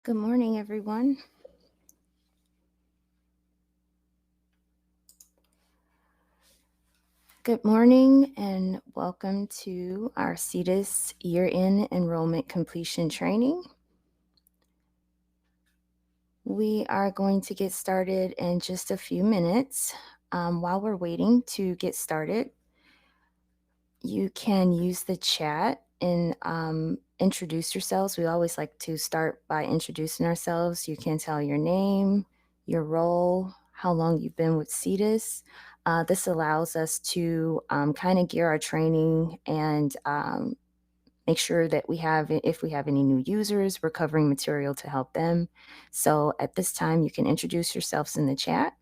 Good morning, everyone. Good morning and welcome to our CTEIS year-end enrollment completion training. We are going to get started in just a few minutes. While we're waiting to get started, you can use the chat and introduce yourselves. We always like to start by introducing ourselves. You can tell your name, your role, how long you've been with CTEIS. This allows us to kind of gear our training and make sure that if we have any new users, we're covering material to help them. So at this time, you can introduce yourselves in the chat,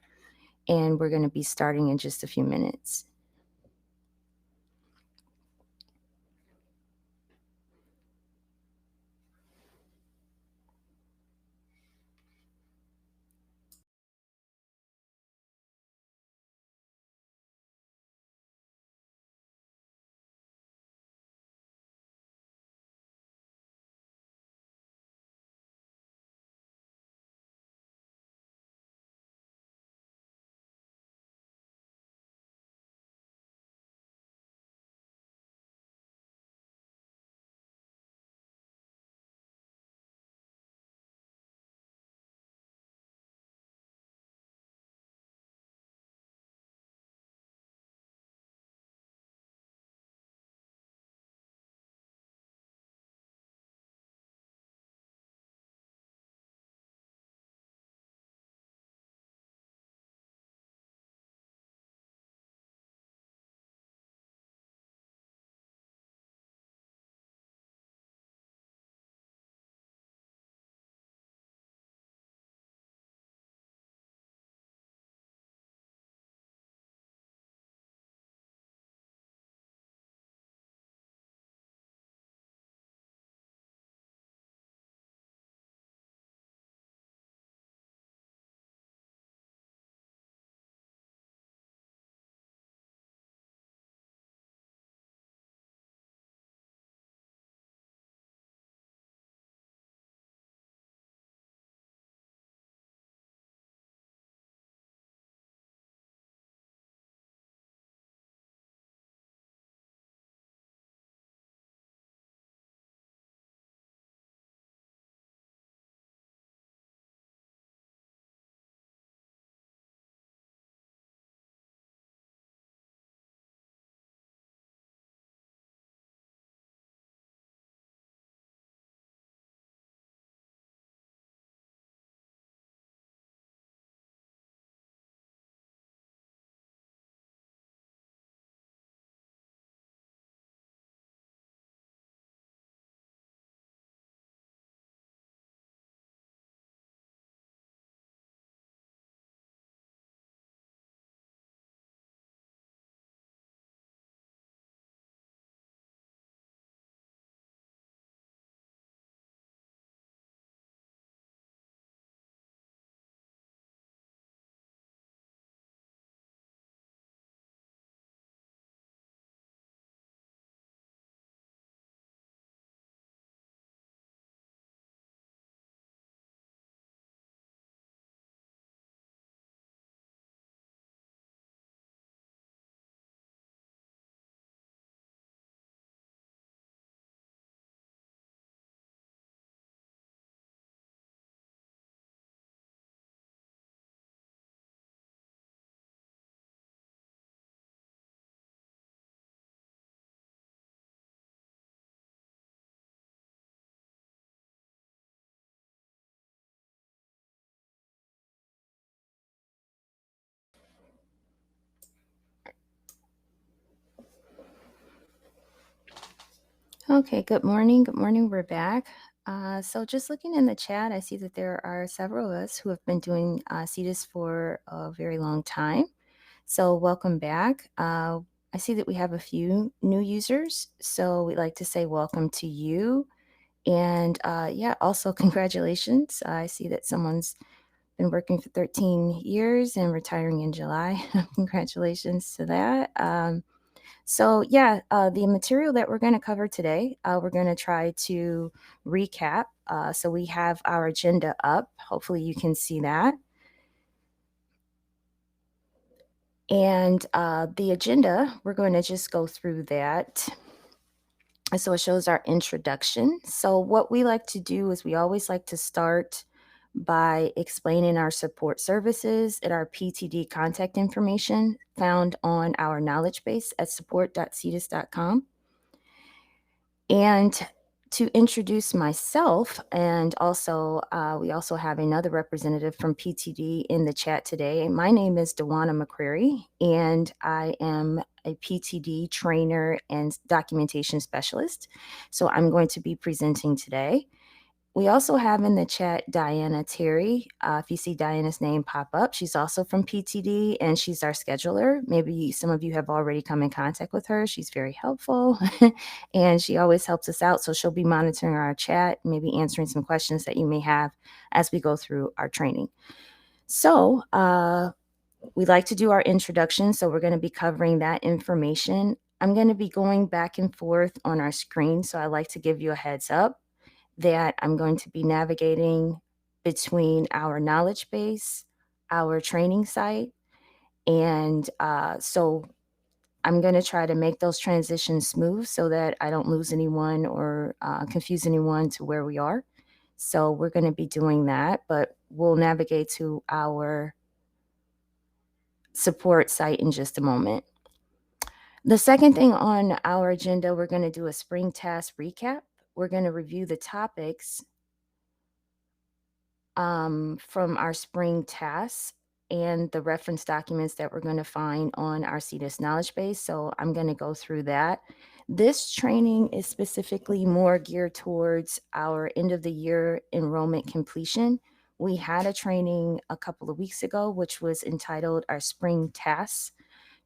and we're going to be starting in just a few minutes. Okay, good morning. Good morning. We're back. So just looking in the chat, I see that there are several of us who have been doing CTEIS for a very long time. So welcome back. I see that we have a few new users, so we'd like to say welcome to you. And yeah, also congratulations. I see that someone's been working for 13 years and retiring in July. Congratulations to that. So yeah, the material that we're going to cover today, we're going to try to recap So we have our agenda up. Hopefully you can see that. And the agenda, we're going to just go through that. So it shows our introduction. So what we like to do is we always like to start by explaining our support services and our PTD contact information found on our knowledge base at support.ctis.com. And to introduce myself, and also we also have another representative from PTD in the chat today. My name is Dewana McCreary, and I am a PTD trainer and documentation specialist. So I'm going to be presenting today. We also have in the chat Diana Terry. If you see Diana's name pop up, she's also from PTD and she's our scheduler. Maybe some of you have already come in contact with her. She's very helpful and she always helps us out. So she'll be monitoring our chat, maybe answering some questions that you may have as we go through our training. So we like to do our introduction. So we're going to be covering that information. I'm going to be going back and forth on our screen. So I like to give you a heads up that I'm going to be navigating between our knowledge base, our training site, and so I'm going to try to make those transitions smooth so that I don't lose anyone or confuse anyone to where we are. So we're going to be doing that, but we'll navigate to our support site in just a moment. The second thing on our agenda, we're going to do a spring task recap. We're going to review the topics from our spring tasks and the reference documents that we're going to find on our CTEIS knowledge base. So I'm going to go through that. This training is specifically more geared towards our end of the year enrollment completion. We had a training a couple of weeks ago, which was entitled our spring tasks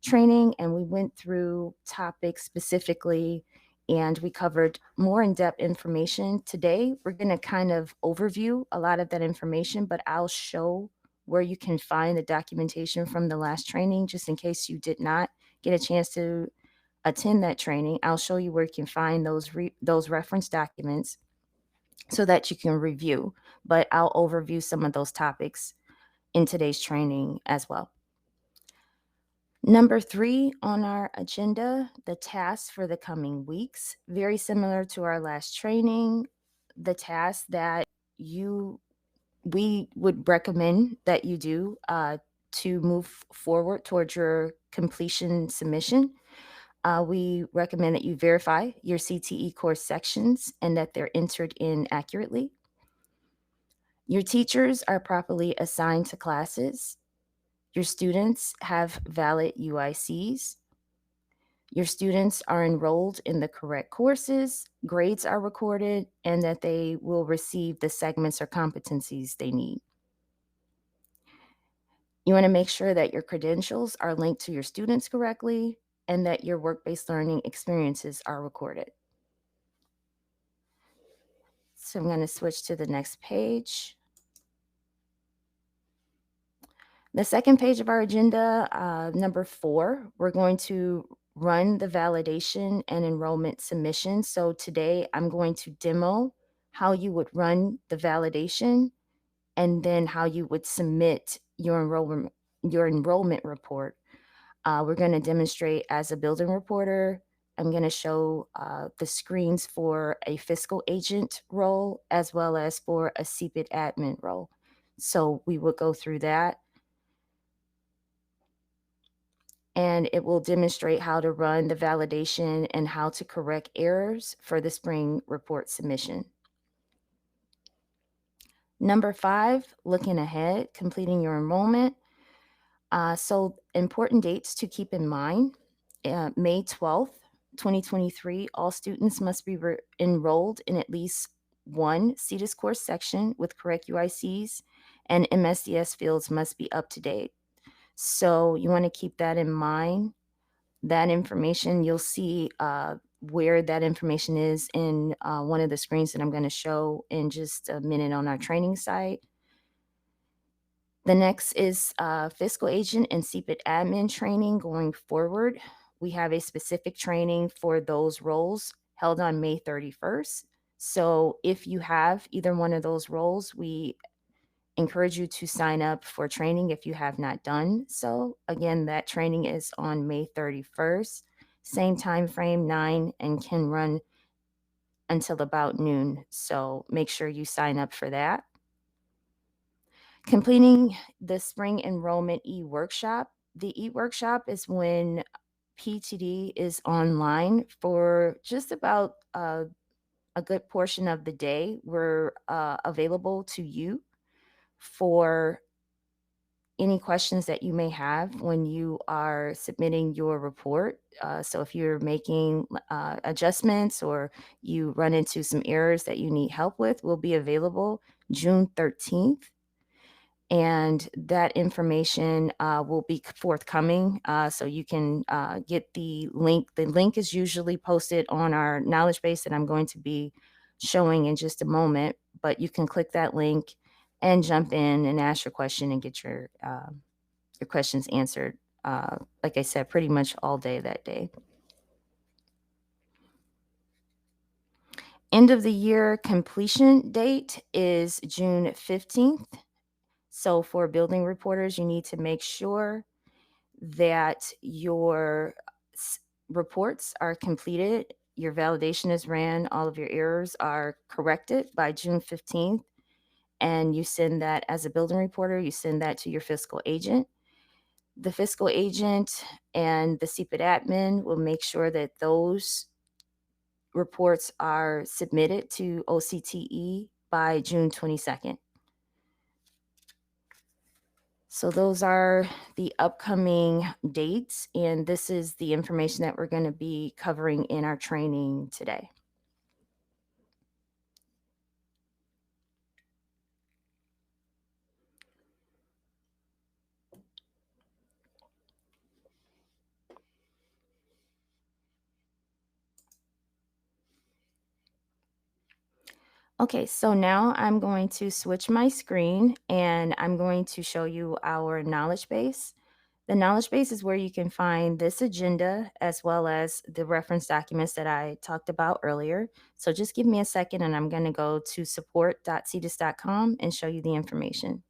training, and we went through topics specifically and we covered more in-depth information. Today, we're going to kind of overview a lot of that information, but I'll show where you can find the documentation from the last training, just in case you did not get a chance to attend that training. I'll show you where you can find those reference documents so that you can review, but I'll overview some of those topics in today's training as well. Number 3 on our agenda, the tasks for the coming weeks. Very similar to our last training, the tasks that we would recommend that you do to move forward towards your completion submission. We recommend that you verify your CTE course sections and that they're entered in accurately. Your teachers are properly assigned to classes. Your students have valid UICs. Your students are enrolled in the correct courses, grades are recorded, and that they will receive the segments or competencies they need. You want to make sure that your credentials are linked to your students correctly and that your work-based learning experiences are recorded. So I'm going to switch to the next page. The second page of our agenda, number 4, we're going to run the validation and enrollment submission. So today I'm going to demo how you would run the validation and then how you would submit your enrollment report. We're going to demonstrate as a building reporter. I'm going to show the screens for a fiscal agent role as well as for a CPID admin role. So we will go through that. And it will demonstrate how to run the validation and how to correct errors for the spring report submission. Number 5, looking ahead, completing your enrollment. So important dates to keep in mind. May 12th, 2023, all students must be enrolled in at least one CTEIS course section with correct UICs, and MSDS fields must be up to date. So you want to keep that in mind. That information, you'll see where that information is in one of the screens that I'm going to show in just a minute on our training site. The next is fiscal agent and CPID admin training going forward. We have a specific training for those roles held on May 31st. So if you have either one of those roles, we encourage you to sign up for training if you have not done so. Again, that training is on May 31st, same time frame, 9, and can run until about noon. So make sure you sign up for that. Completing the spring enrollment e-workshop. The e-workshop is when PTD is online for just about a good portion of the day. We're available to you for any questions that you may have when you are submitting your report. So if you're making adjustments or you run into some errors that you need help with, we'll be available June 13th. And that information will be forthcoming. So you can get the link. The link is usually posted on our knowledge base that I'm going to be showing in just a moment, but you can click that link and jump in and ask your question and get your questions answered. Like I said, pretty much all day that day. End of the year completion date is June 15th. So for building reporters, you need to make sure that your reports are completed, your validation is ran, all of your errors are corrected by June 15th, and you send that as a building reporter, you send that to your fiscal agent. The fiscal agent and the CPID admin will make sure that those reports are submitted to OCTE by June 22nd. So those are the upcoming dates, and this is the information that we're going to be covering in our training today. Okay, so now I'm going to switch my screen and I'm going to show you our knowledge base. The knowledge base is where you can find this agenda as well as the reference documents that I talked about earlier. So just give me a second and I'm going to go to support.ctis.com and show you the information.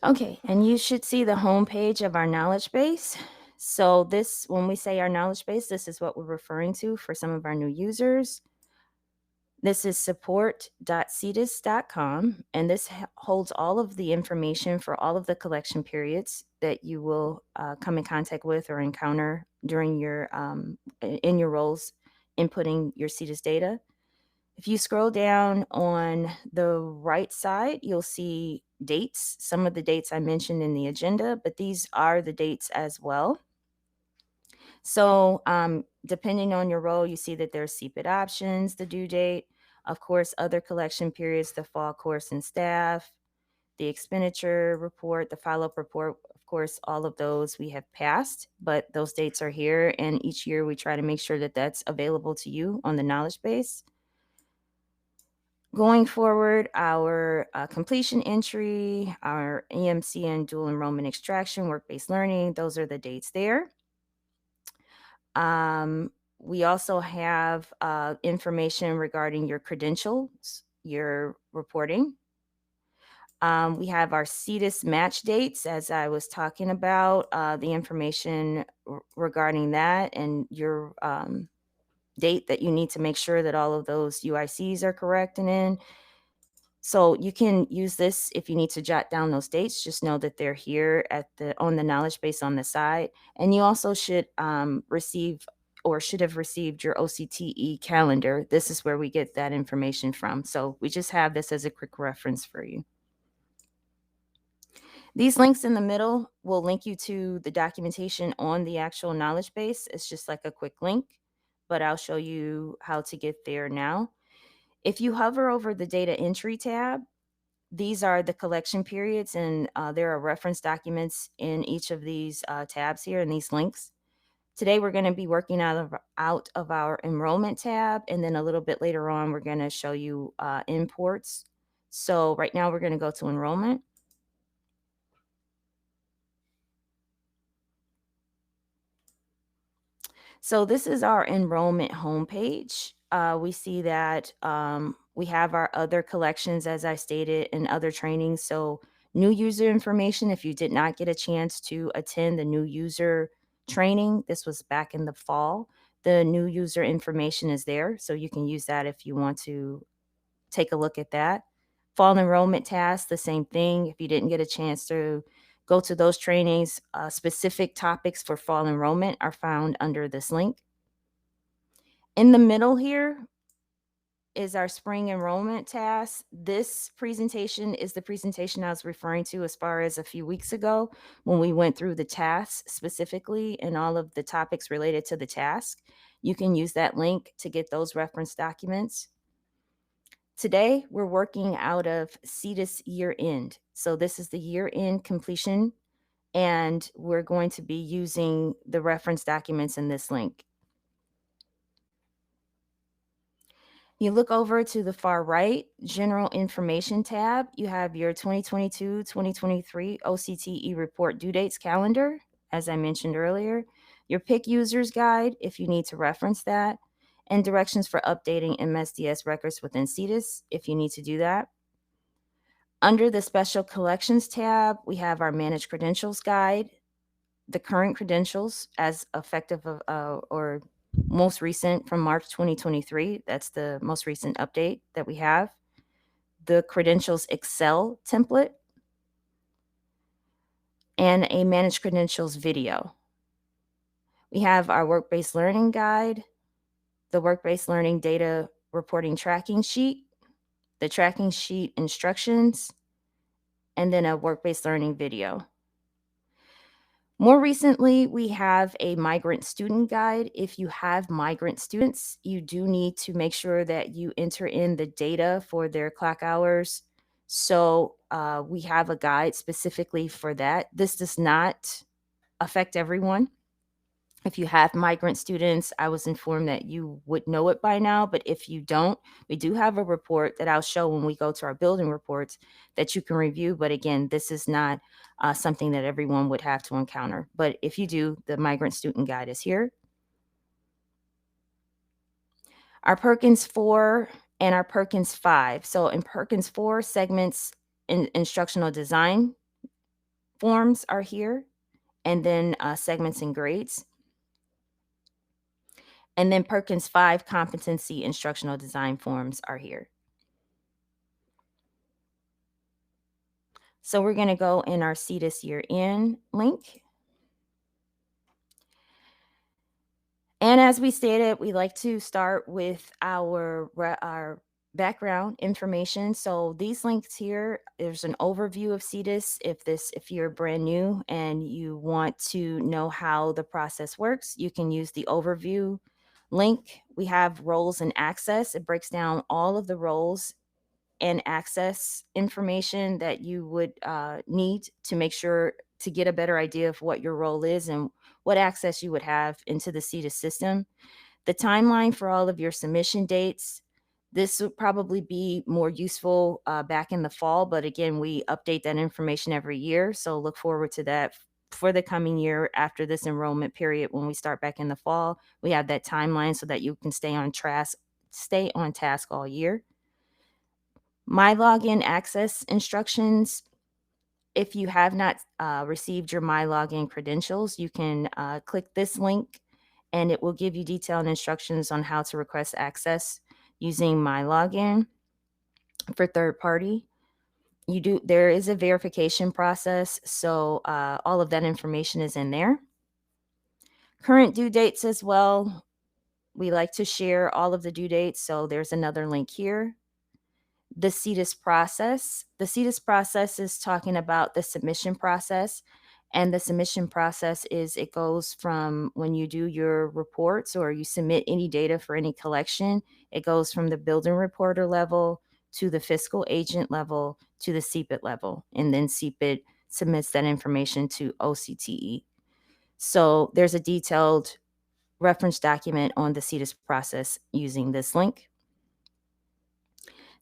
Okay, and you should see the home page of our knowledge base. So this, when we say our knowledge base, this is what we're referring to for some of our new users. This is support.ctis.com, and this holds all of the information for all of the collection periods that you will come in contact with or encounter during your in your roles inputting your CTEIS data. If you scroll down on the right side, you'll see dates, some of the dates I mentioned in the agenda, but these are the dates as well. So depending on your role, you see that there's CPID options, the due date, of course, other collection periods, the fall course and staff, the expenditure report, the follow-up report. Of course, all of those we have passed, but those dates are here. And each year we try to make sure that that's available to you on the knowledge base. Going forward, our completion entry, our EMC and dual enrollment extraction, work-based learning, those are the dates there. We also have information regarding your credentials, your reporting. We have our CTEIS match dates, as I was talking about, the information regarding that and your date that you need to make sure that all of those UICs are correct and in. So you can use this if you need to jot down those dates. Just know that they're here on the knowledge base on the side. And you also should receive or should have received your OCTE calendar. This is where we get that information from. So we just have this as a quick reference for you. These links in the middle will link you to the documentation on the actual knowledge base. It's just like a quick link, but I'll show you how to get there now. If you hover over the data entry tab, these are the collection periods, and there are reference documents in each of these tabs here and these links. Today, we're going to be working out of our enrollment tab, and then a little bit later on, we're going to show you imports. So right now, we're going to go to enrollment. So this is our enrollment homepage. We see that we have our other collections, as I stated, and other trainings. So new user information, if you did not get a chance to attend the new user training, this was back in the fall, the new user information is there. So you can use that if you want to take a look at that. Fall enrollment tasks, the same thing. If you didn't get a chance to go to those trainings, specific topics for fall enrollment are found under this link. In the middle here is our spring enrollment task. This presentation is the presentation I was referring to as far as a few weeks ago when we went through the tasks specifically and all of the topics related to the task. You can use that link to get those reference documents. Today, we're working out of CTEIS year end. So this is the year end completion, and we're going to be using the reference documents in this link. You look over to the far right, General Information tab, you have your 2022-2023 OCTE report due dates calendar, as I mentioned earlier, your PIC users guide if you need to reference that, and directions for updating MSDS records within CTEIS if you need to do that. Under the Special Collections tab, we have our Managed Credentials guide, the current credentials as effective of, or most recent from March 2023. That's the most recent update that we have. The credentials Excel template and a managed credentials video. We have our work-based learning guide, the work-based learning data reporting tracking sheet, the tracking sheet instructions, and then a work-based learning video. More recently, we have a migrant student guide. If you have migrant students, you do need to make sure that you enter in the data for their clock hours. So we have a guide specifically for that. This does not affect everyone. If you have migrant students, I was informed that you would know it by now, but if you don't, we do have a report that I'll show when we go to our building reports that you can review. But again, this is not something that everyone would have to encounter. But if you do, the migrant student guide is here. Our Perkins 4 and our Perkins 5. So in Perkins 4, segments in instructional design forms are here, and then segments and grades. And then Perkins 5 competency instructional design forms are here. So we're going to go in our CTEIS year in link. And as we stated, we like to start with our background information. So these links here, there's an overview of CTEIS. If you're brand new and you want to know how the process works, you can use the overview link. We have roles and access. It breaks down all of the roles and access information that you would need to make sure to get a better idea of what your role is and what access you would have into the CTEIS system. The timeline for all of your submission dates. This would probably be more useful back in the fall, but again, we update that information every year. So look forward to that for the coming year after this enrollment period. When we start back in the fall, we have that timeline so that you can stay on task all year. My login access instructions. If you have not received your My Login credentials, you can click this link and it will give you detailed instructions on how to request access using My Login for third party. There is a verification process, so all of that information is in there. Current due dates as well. We like to share all of the due dates, so there's another link here. the CTEIS process. The CTEIS process is talking about the submission process. And the submission process is it goes from when you do your reports or you submit any data for any collection, it goes from the building reporter level to the fiscal agent level to the CPIT level. And then CPIT submits that information to OCTE. So there's a detailed reference document on the CTEIS process using this link.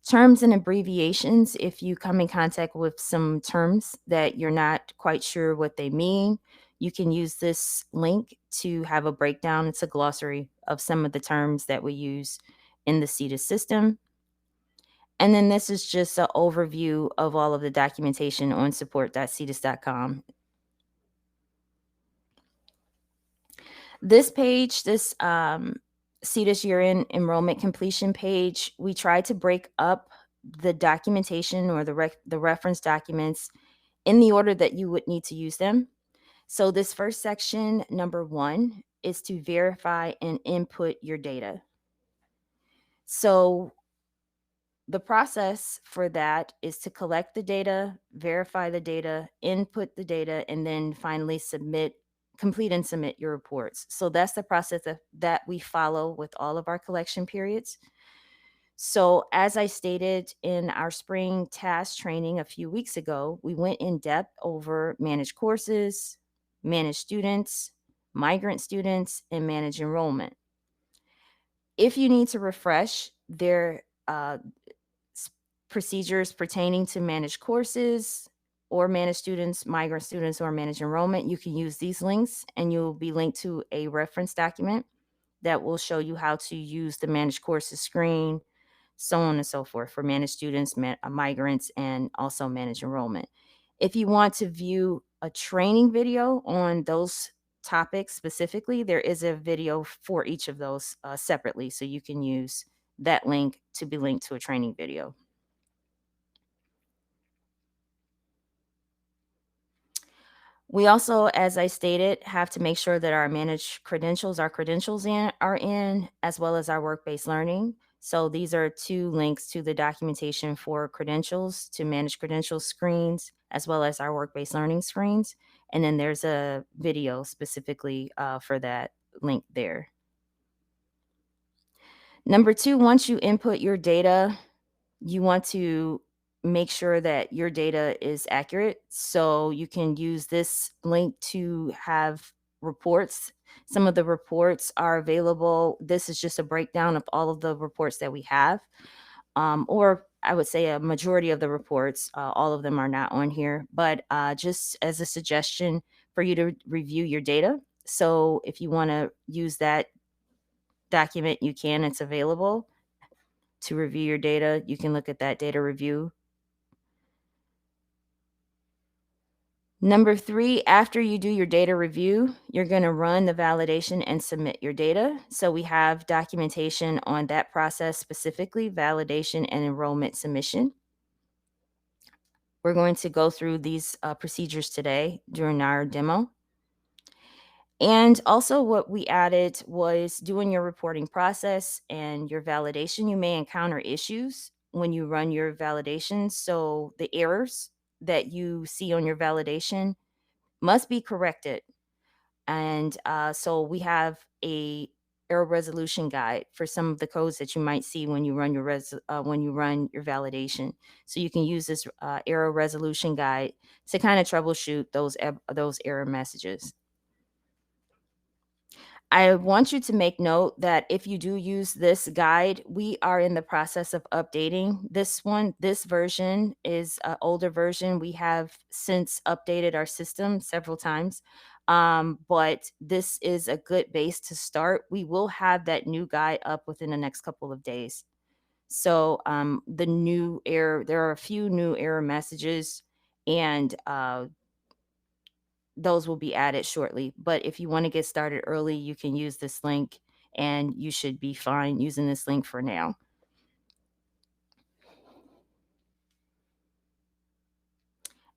Terms and abbreviations, if you come in contact with some terms that you're not quite sure what they mean, you can use this link to have a breakdown. It's a glossary of some of the terms that we use in the CTEIS system. And then this is just an overview of all of the documentation on support.cteis.com. This page, this CTEIS year-end enrollment completion page, we try to break up the documentation or the reference documents in the order that you would need to use them. So this first section, number 1, is to verify and input your data. So the process for that is to collect the data, verify the data, input the data, and then finally complete and submit your reports. So that's the process that we follow with all of our collection periods. So as I stated in our spring task training a few weeks ago, we went in depth over managed courses, managed students, migrant students, and managed enrollment. If you need to refresh their procedures pertaining to managed courses or managed students, migrant students, or managed enrollment, you can use these links and you'll be linked to a reference document that will show you how to use the managed courses screen, so on and so forth for managed students, migrants, and also managed enrollment. If you want to view a training video on those topics specifically, there is a video for each of those separately, so you can use that link to be linked to a training video. We also, as I stated, have to make sure that our managed credentials, our credentials are in, as well as our work-based learning. So these are 2 links to the documentation for credentials, to manage credentials screens, as well as our work-based learning screens. And then there's a video specifically for that link there. Number 2, once you input your data, you want to make sure that your data is accurate. So you can use this link to have reports. Some of the reports are available. This is just a breakdown of all of the reports that we have. Or I would say a majority of the reports, all of them are not on here, but just as a suggestion for you to review your data. So if you want to use that document, you can, it's available to review your data. You can look at that data review. Number 3, after you do your data review, you're going to run the validation and submit your data. So we have documentation on that process specifically, validation and enrollment submission. We're going to go through these procedures today during our demo. And also what we added was doing your reporting process and your validation. You may encounter issues when you run your validation. So the errors that you see on your validation must be corrected. And so we have a error resolution guide for some of the codes that you might see when you run your validation. So you can use this error resolution guide to kind of troubleshoot those error messages. I want you to make note that if you do use this guide, we are in the process of updating this one. This version is an older version. We have since updated our system several times, but this is a good base to start. We will have that new guide up within the next couple of days. So there are a few new error messages, and those will be added shortly. But if you want to get started early, you can use this link and you should be fine using this link for now.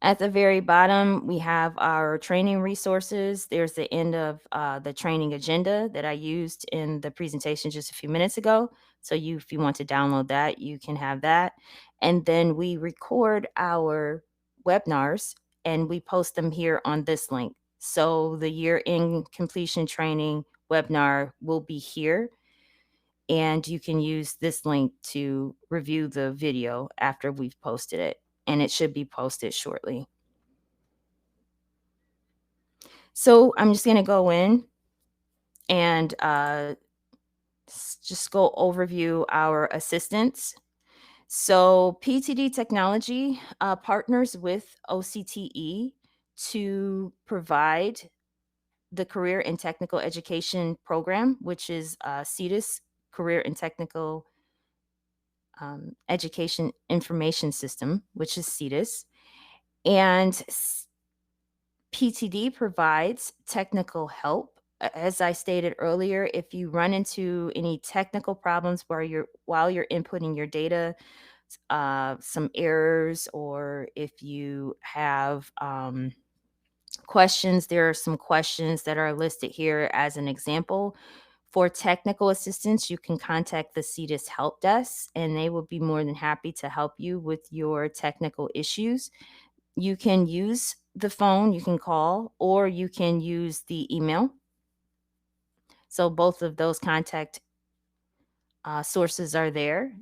At the very bottom, we have our training resources. There's the end of the training agenda that I used in the presentation just a few minutes ago. So if you want to download that, you can have that. And then we record our webinars and we post them here on this link. So the year-end completion training webinar will be here, and you can use this link to review the video after we've posted it, and it should be posted shortly. So I'm just going to go in and just go overview our assistance. So PTD Technology partners with OCTE to provide the Career and Technical Education Program, which is CTEIS, Career and Technical Education Information System, which is CTEIS. And PTD provides technical help. As I stated earlier, if you run into any technical problems while you're inputting your data, some errors, or if you have questions, there are some questions that are listed here as an example. For technical assistance, you can contact the CTEIS help desk, and they will be more than happy to help you with your technical issues. You can use the phone, you can call, or you can use the email. So both of those contact sources are there,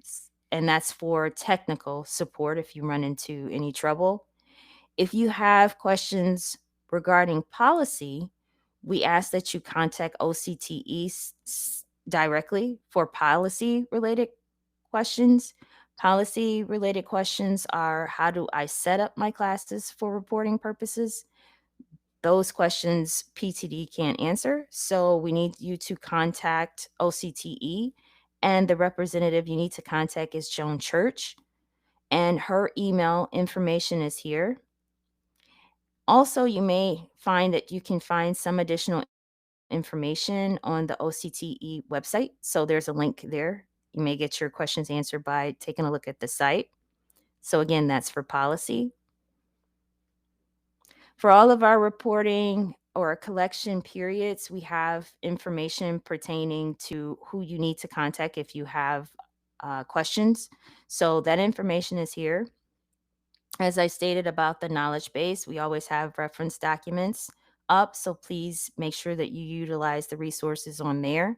and that's for technical support if you run into any trouble. If you have questions regarding policy, we ask that you contact OCTE directly for policy related questions. Policy related questions are: how do I set up my classes for reporting purposes? Those questions PTD can't answer. So we need you to contact OCTE, and the representative you need to contact is Joan Church, and her email information is here. Also, you may find that you can find some additional information on the OCTE website. So there's a link there. You may get your questions answered by taking a look at the site. So again, that's for policy. For all of our reporting or collection periods, we have information pertaining to who you need to contact if you have questions. So that information is here. As I stated about the knowledge base, we always have reference documents up, so please make sure that you utilize the resources on there.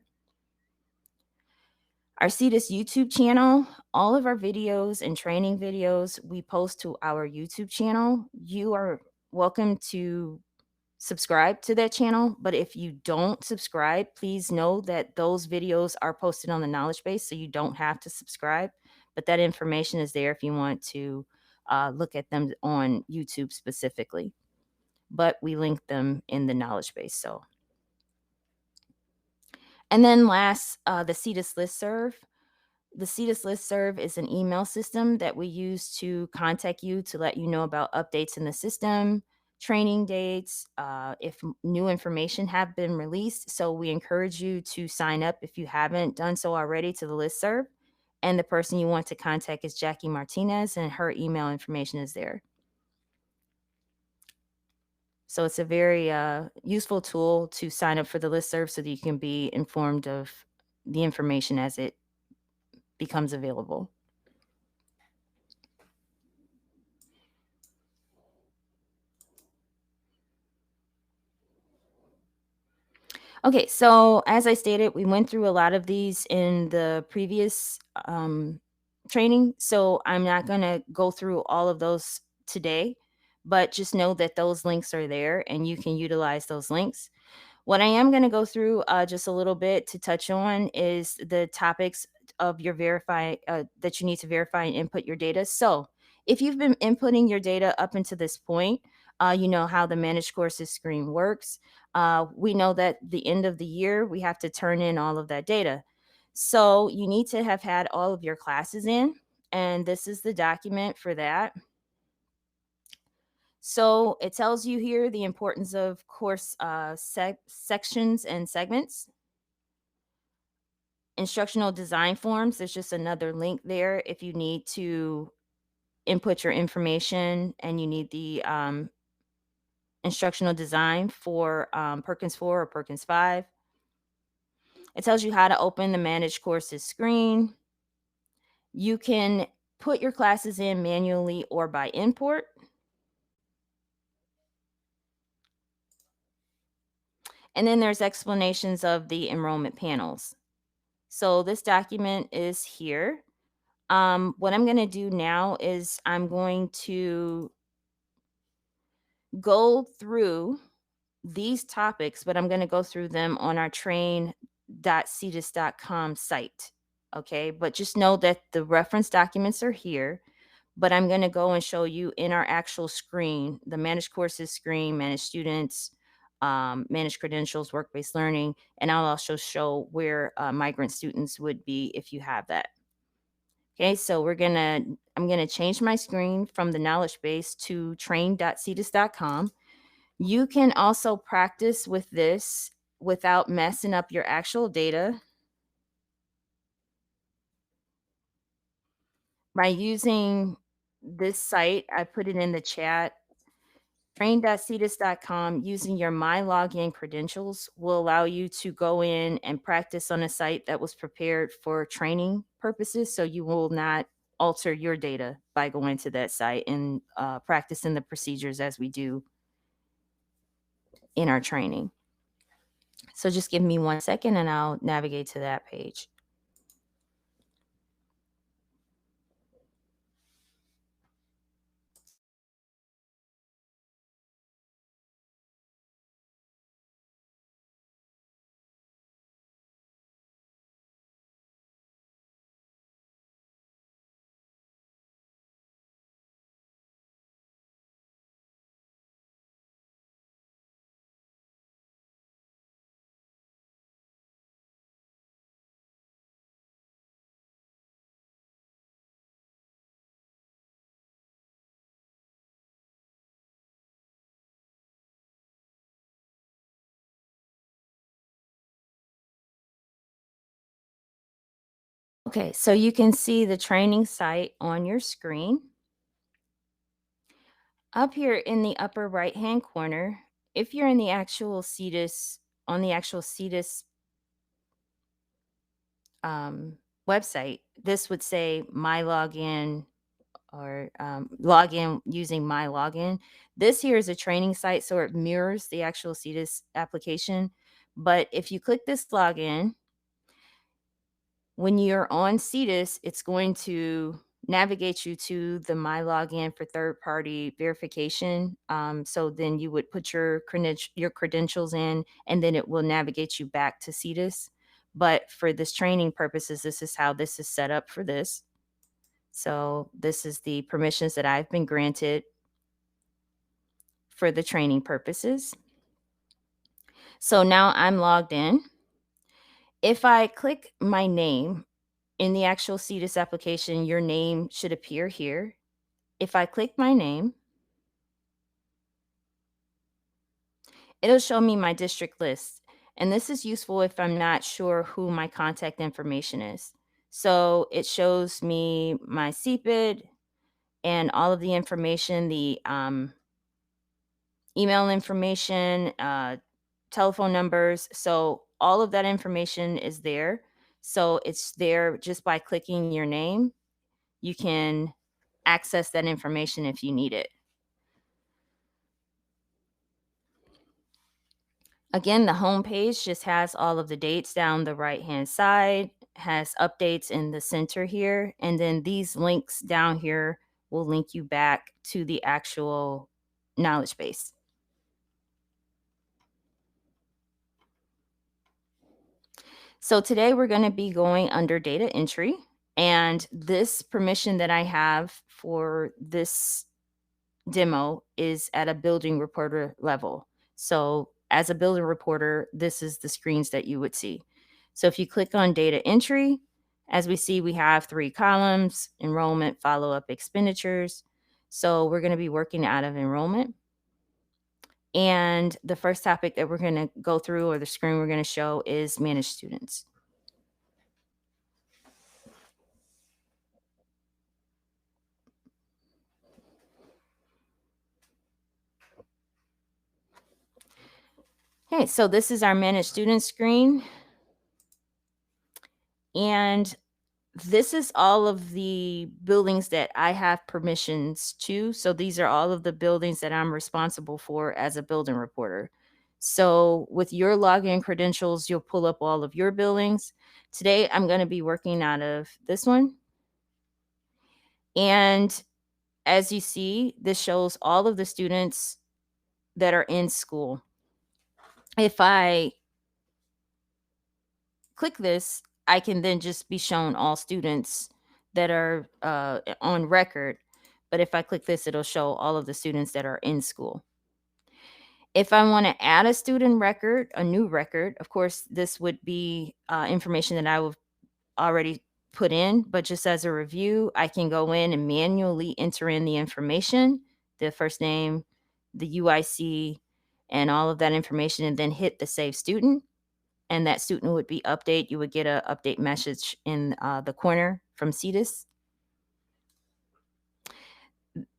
Our CTEIS YouTube channel, all of our videos and training videos we post to our YouTube channel. You are welcome to subscribe to that channel, but if you don't subscribe, please know that those videos are posted on the knowledge base, so you don't have to subscribe, but that information is there if you want to look at them on YouTube specifically, but we link them in the knowledge base. And then last, the CTEIS listserv. The CTEIS listserv is an email system that we use to contact you to let you know about updates in the system, training dates, if new information have been released. So we encourage you to sign up if you haven't done so already to the listserv. And the person you want to contact is Jackie Martinez, and her email information is there. So it's a very useful tool to sign up for the listserv so that you can be informed of the information as it becomes available. Okay, so as I stated, we went through a lot of these in the previous training, so I'm not going to go through all of those today, but just know that those links are there and you can utilize those links. What I am going to go through just a little bit to touch on is the topics of your that you need to verify and input your data. So if you've been inputting your data up until this point, you know how the managed courses screen works. We know that the end of the year, we have to turn in all of that data. So you need to have had all of your classes in, and this is the document for that. So it tells you here the importance of course sections and segments. Instructional design forms, there's just another link there if you need to input your information and you need the instructional design for Perkins 4 or Perkins 5. It tells you how to open the Manage Courses screen. You can put your classes in manually or by import. And then there's explanations of the enrollment panels. So this document is here. What I'm going to do now is I'm going to go through these topics, but I'm going to go through them on our train.ctis.com site. Okay, but just know that the reference documents are here, but I'm going to go and show you in our actual screen, the managed courses screen, managed students, managed credentials, work-based learning, and I'll also show where migrant students would be if you have that. Okay, so I'm gonna change my screen from the knowledge base to train.ctis.com. You can also practice with this without messing up your actual data by using this site. I put it in the chat. Train.ctis.com, using your My Login credentials will allow you to go in and practice on a site that was prepared for training purposes. So you will not alter your data by going to that site and practicing the procedures as we do in our training. So just give me 1 second and I'll navigate to that page. Okay, so you can see the training site on your screen. Up here in the upper right-hand corner, if you're in the actual CTEIS, on the actual CTEIS website, this would say My Login or login using My Login. This here is a training site, so it mirrors the actual CTEIS application. But if you click this login, when you're on CTEIS, it's going to navigate you to the My Login for third-party verification. So then you would put your credentials in, and then it will navigate you back to CTEIS. But for this training purposes, this is how this is set up for this. So this is the permissions that I've been granted for the training purposes. So now I'm logged in. If I click my name, in the actual CTEIS application, your name should appear here. If I click my name, it'll show me my district list. And this is useful if I'm not sure who my contact information is. So it shows me my CPID and all of the information, the email information, telephone numbers. So all of that information is there. So it's there just by clicking your name. You can access that information if you need it. Again, the home page just has all of the dates down the right-hand side, has updates in the center here, and then these links down here will link you back to the actual knowledge base. So today we're going to be going under data entry, and this permission that I have for this demo is at a building reporter level. So as a building reporter, this is the screens that you would see. So if you click on data entry, as we see, we have 3 columns: enrollment, follow-up, expenditures. So we're going to be working out of enrollment. And the first topic that we're going to go through, or the screen we're going to show, is managed students. Okay, so this is our manage student screen. And this is all of the buildings that I have permissions to. So these are all of the buildings that I'm responsible for as a building reporter. So with your login credentials, you'll pull up all of your buildings. Today, I'm going to be working out of this one. And as you see, this shows all of the students that are in school. If I click this, I can then just be shown all students that are on record. But if I click this, it'll show all of the students that are in school. If I want to add a student record, a new record, of course, this would be information that I would already put in, but just as a review, I can go in and manually enter in the information, the first name, the UIC, and all of that information, and then hit the save student. And that student would be update. You would get a update message in the corner from CTEIS.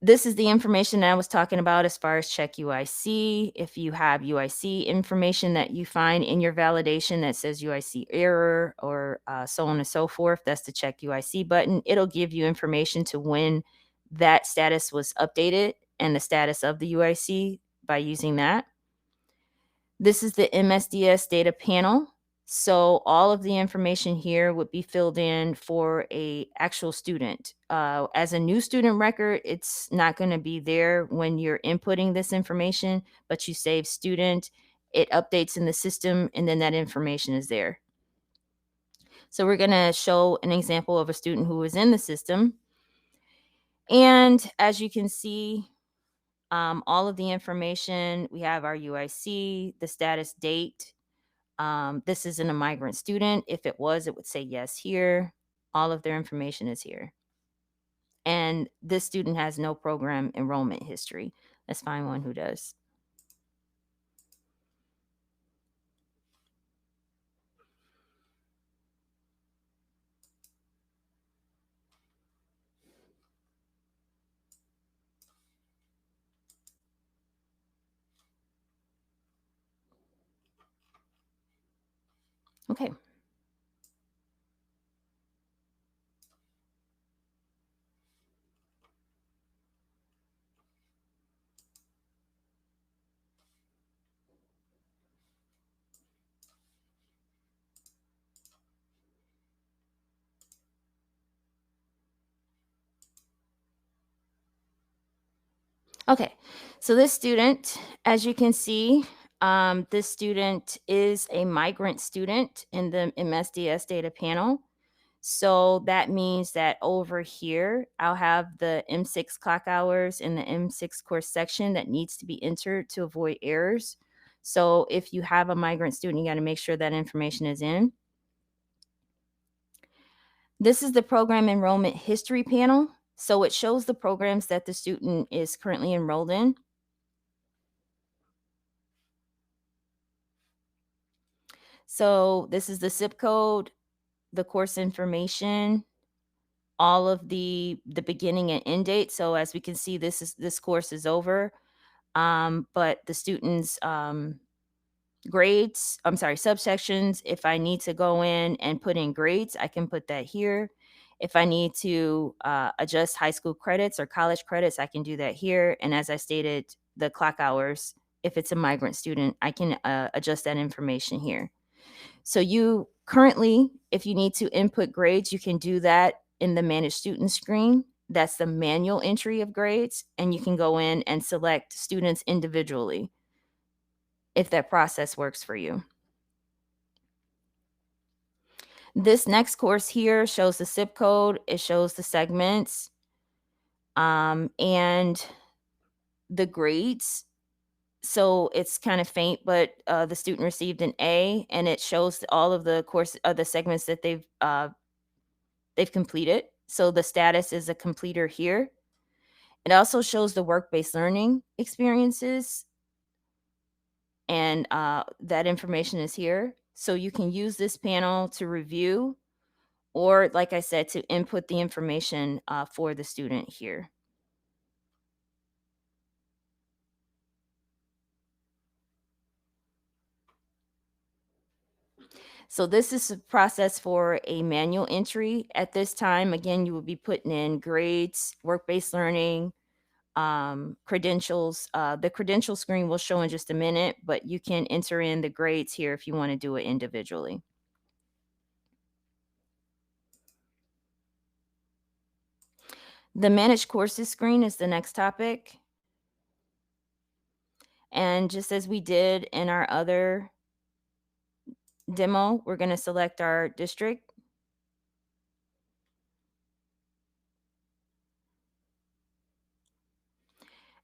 This is the information that I was talking about as far as check UIC. If you have UIC information that you find in your validation that says UIC error or so on and so forth, that's the check UIC button. It'll give you information to when that status was updated and the status of the UIC by using that. This is the MSDS data panel. So all of the information here would be filled in for a actual student. As a new student record, it's not going to be there when you're inputting this information, but you save student, it updates in the system, and then that information is there. So we're going to show an example of a student who is in the system. And as you can see, all of the information, we have our UIC, the status date. This isn't a migrant student. If it was, it would say yes here. All of their information is here. And this student has no program enrollment history. Let's find one who does. Okay. Okay, so this student, as you can see, this student is a migrant student in the MSDS data panel. So that means that over here, I'll have the M6 clock hours in the M6 course section that needs to be entered to avoid errors. So if you have a migrant student, you got to make sure that information is in. This is the program enrollment history panel. So it shows the programs that the student is currently enrolled in. So this is the zip code, the course information, all of the beginning and end date. So as we can see, this course is over, but the students' grades, I'm sorry, subsections. If I need to go in and put in grades, I can put that here. If I need to adjust high school credits or college credits, I can do that here. And as I stated, the clock hours, if it's a migrant student, I can adjust that information here. So you currently, if you need to input grades, you can do that in the manage student screen. That's the manual entry of grades. And you can go in and select students individually if that process works for you. This next course here shows the zip code. It shows the segments and the grades. So it's kind of faint, but the student received an A, and it shows all of the course the segments that they've completed. So the status is a completer here. It also shows the work-based learning experiences, and that information is here. So you can use this panel to review, or like I said, to input the information for the student here. So this is a process for a manual entry. At this time, again, you will be putting in grades, work-based learning, credentials. The credential screen will show in just a minute, but you can enter in the grades here if you want to do it individually. The manage courses screen is the next topic. And just as we did in our other demo, we're going to select our district.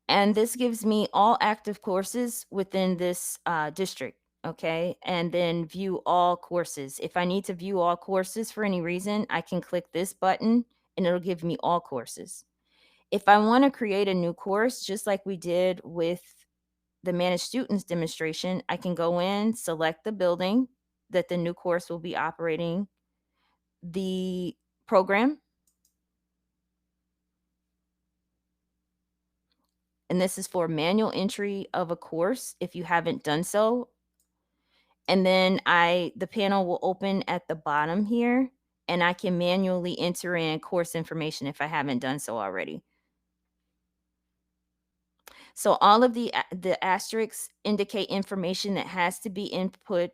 And this gives me all active courses within this district. Okay. And then view all courses. If I need to view all courses for any reason, I can click this button and it'll give me all courses. If I want to create a new course, just like we did with the managed students demonstration, I can go in, select the building that the new course will be operating, the program, and this is for manual entry of a course if you haven't done so. And then the panel will open at the bottom here, and I can manually enter in course information if I haven't done so already. So all of the asterisks indicate information that has to be input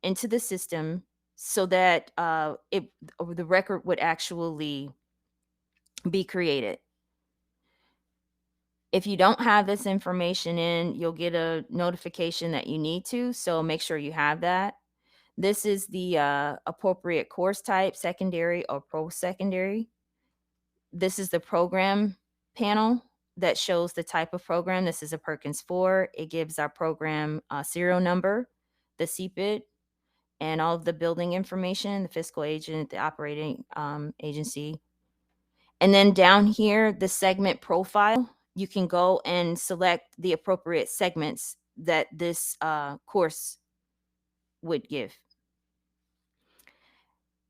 into the system so that the record would actually be created. If you don't have this information in, you'll get a notification that you need to, so make sure you have that. This is the appropriate course type, secondary or post-secondary. This is the program panel that shows the type of program. This is a Perkins 4. It gives our program serial number, the CPID, and all of the building information, the fiscal agent, the operating agency. And then down here, the segment profile, you can go and select the appropriate segments that this course would give.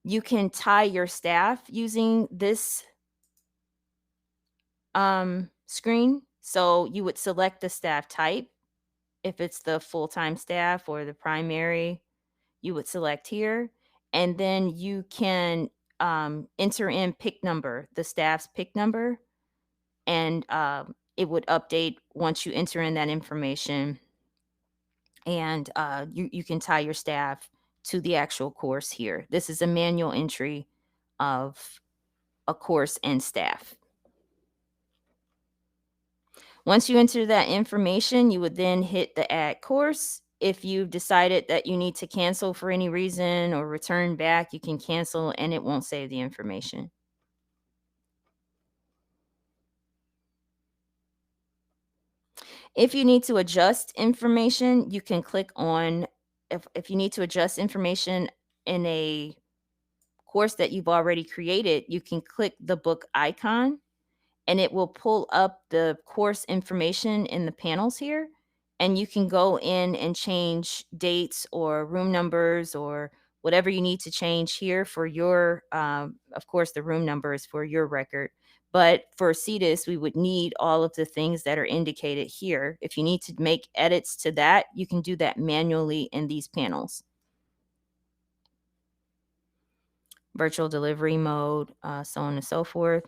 You can tie your staff using this screen. So you would select the staff type. If it's the full-time staff or the primary, you would select here. And then you can enter in pick number, the staff's pick number, and it would update once you enter in that information. And you can tie your staff to the actual course here. This is a manual entry of a course and staff. Once you enter that information, you would then hit the add course. If you've decided that you need to cancel for any reason or return back, you can cancel and it won't save the information. If you need to adjust information, you can click on, if you need to adjust information in a course that you've already created, you can click the book icon and it will pull up the course information in the panels here. And you can go in and change dates or room numbers or whatever you need to change here for your, of course, the room number is for your record. But for CTEIS, we would need all of the things that are indicated here. If you need to make edits to that, you can do that manually in these panels. Virtual delivery mode, so on and so forth.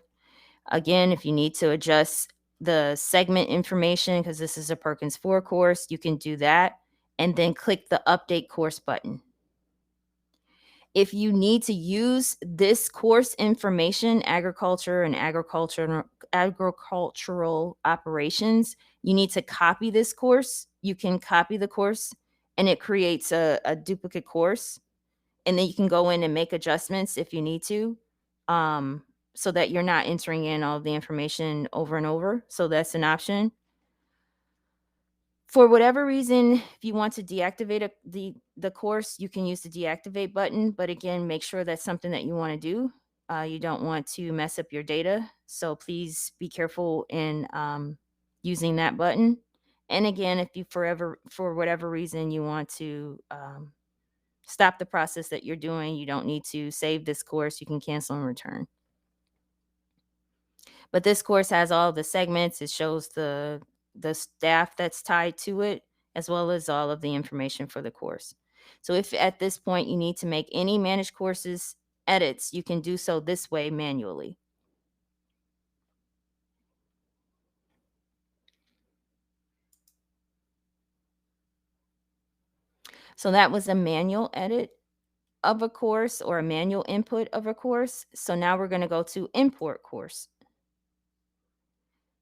Again, if you need to adjust the segment information, because this is a Perkins 4 course, you can do that and then click the update course button. If you need to use this course information, agriculture and agricultural operations, you need to copy this course. You can copy the course and it creates a duplicate course. And then you can go in and make adjustments if you need to. So that you're not entering in all the information over and over. So that's an option. For whatever reason, if you want to deactivate the course, you can use the deactivate button. But again, make sure that's something that you want to do. You don't want to mess up your data. So please be careful in using that button. And again, if you for whatever reason, you want to stop the process that you're doing, you don't need to save this course. You can cancel and return. But this course has all the segments. It shows the staff that's tied to it, as well as all of the information for the course. So if at this point you need to make any managed courses edits, you can do so this way manually. So that was a manual edit of a course or a manual input of a course. So now we're going to go to import course.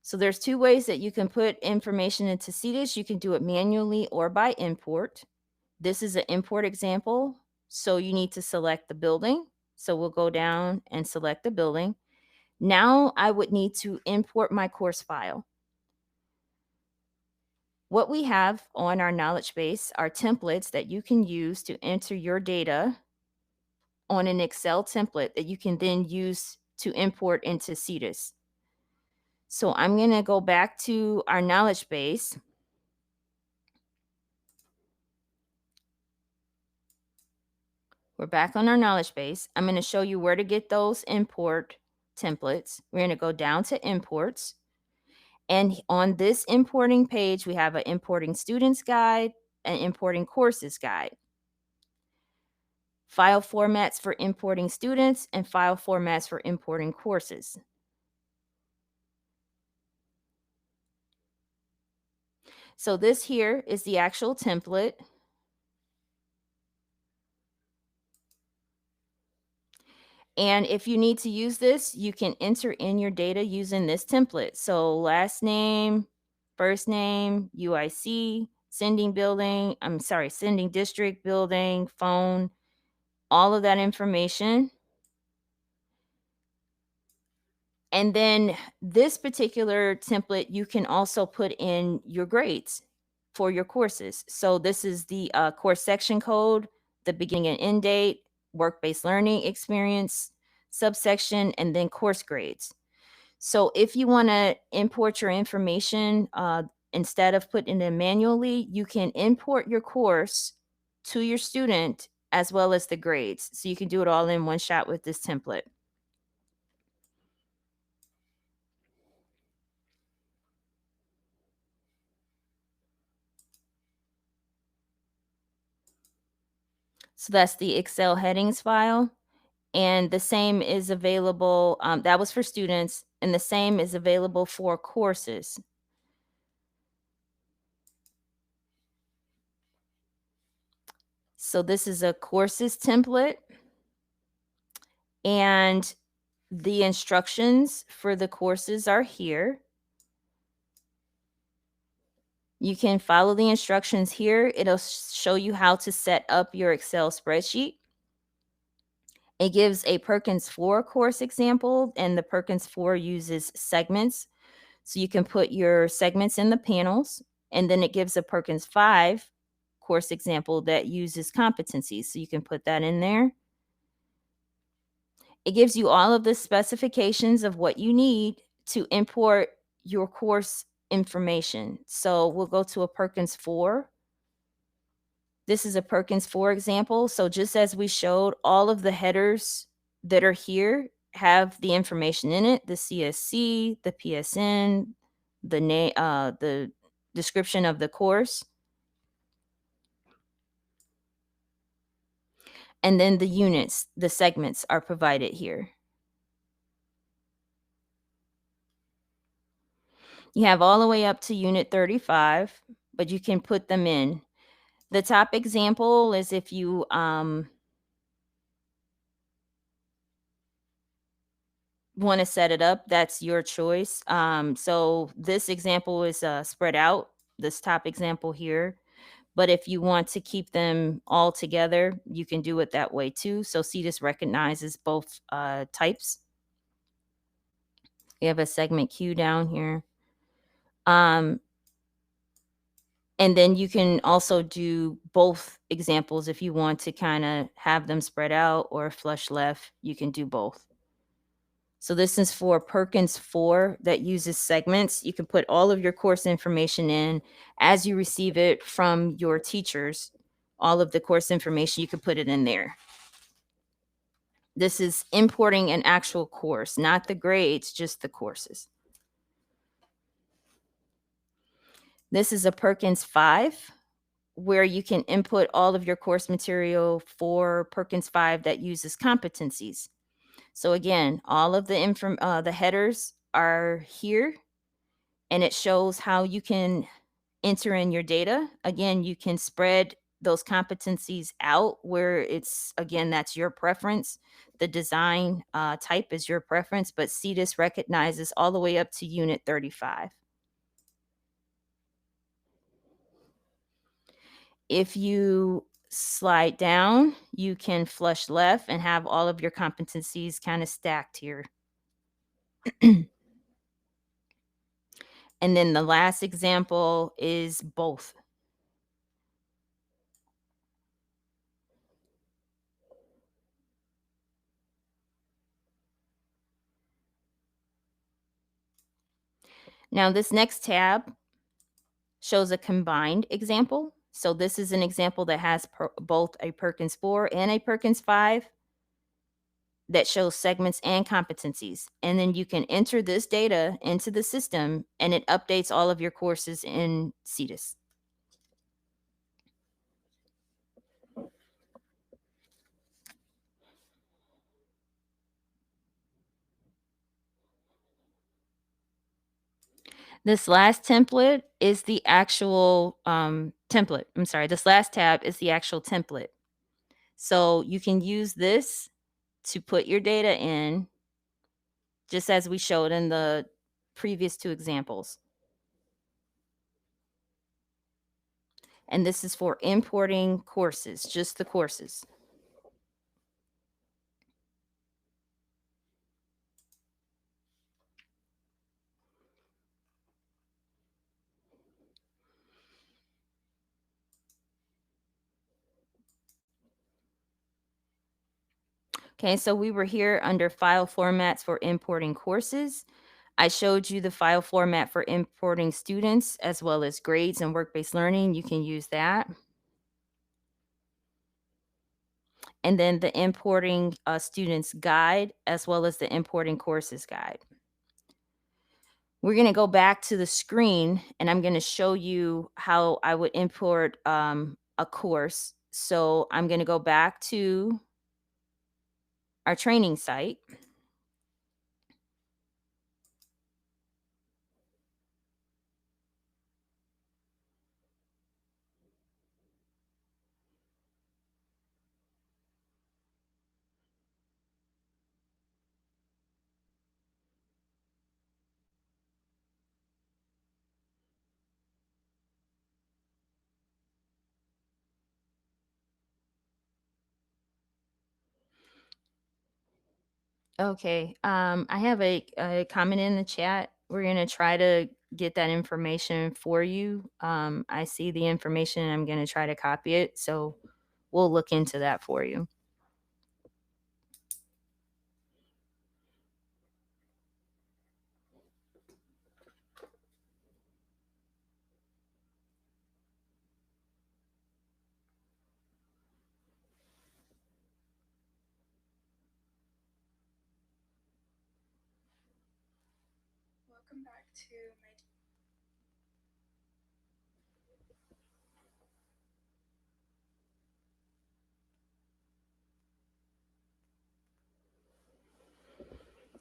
So there's two ways that you can put information into CTEIS. You can do it manually or by import. This is an import example. So you need to select the building. So we'll go down and select the building. Now I would need to import my course file. What we have on our knowledge base are templates that you can use to enter your data on an Excel template that you can then use to import into CTEIS. So I'm going to go back to our knowledge base. We're back on our knowledge base. I'm going to show you where to get those import templates. We're going to go down to imports. And on this importing page, we have an importing students guide, an importing courses guide, file formats for importing students, and file formats for importing courses. So this here is the actual template. And if you need to use this, you can enter in your data using this template. So last name, first name, UIC, sending district, building, phone, all of that information. And then this particular template, you can also put in your grades for your courses. So this is the course section code, the beginning and end date, work-based learning experience, subsection, and then course grades. So if you want to import your information, instead of putting it manually, you can import your course to your student as well as the grades. So you can do it all in one shot with this template. So that's the Excel headings file. And the same is available, that was for students, and the same is available for courses. So this is a courses template, and the instructions for the courses are here. You can follow the instructions here. It'll show you how to set up your Excel spreadsheet. It gives a Perkins 4 course example, and the Perkins 4 uses segments. So you can put your segments in the panels, and then it gives a Perkins 5 course example that uses competencies. So you can put that in there. It gives you all of the specifications of what you need to import your course information. So we'll go to a Perkins 4. This is a Perkins 4 example. So just as we showed, all of the headers that are here have the information in it, the CSC, the PSN, the description of the course, and then the units, the segments are provided here. You have all the way up to unit 35, but you can put them in. The top example is if you want to set it up, that's your choice. So this example is spread out, this top example here. But if you want to keep them all together, you can do it that way too. So CTEIS recognizes both types. You have a segment Q down here. And then you can also do both examples if you want to kind of have them spread out or flush left, you can do both. So this is for Perkins 4 that uses segments. You can put all of your course information in as you receive it from your teachers. All of the course information, you can put it in there. This is importing an actual course, not the grades, just the courses. This is a Perkins 5 where you can input all of your course material for Perkins 5 that uses competencies. So again, all of the headers are here, and it shows how you can enter in your data. Again, you can spread those competencies out where it's, again, that's your preference. The design type is your preference, but CTEIS recognizes all the way up to Unit 35. If you slide down, you can flush left and have all of your competencies kind of stacked here. And then the last example is both. Now this next tab shows a combined example. So this is an example that has both a Perkins 4 and a Perkins 5 that shows segments and competencies. And then you can enter this data into the system and it updates all of your courses in CTEIS. This last template is the actual template. I'm sorry, this last tab is the actual template. So you can use this to put your data in, just as we showed in the previous two examples. And this is for importing courses, just the courses. Okay, so we were here under file formats for importing courses. I showed you the file format for importing students as well as grades and work-based learning. You can use that. And then the importing students guide as well as the importing courses guide. We're going to go back to the screen and I'm going to show you how I would import a course. So I'm going to go back to our training site. Okay, I have a comment in the chat. We're going to try to get that information for you. I see the information and I'm going to try to copy it. So we'll look into that for you. Welcome back to my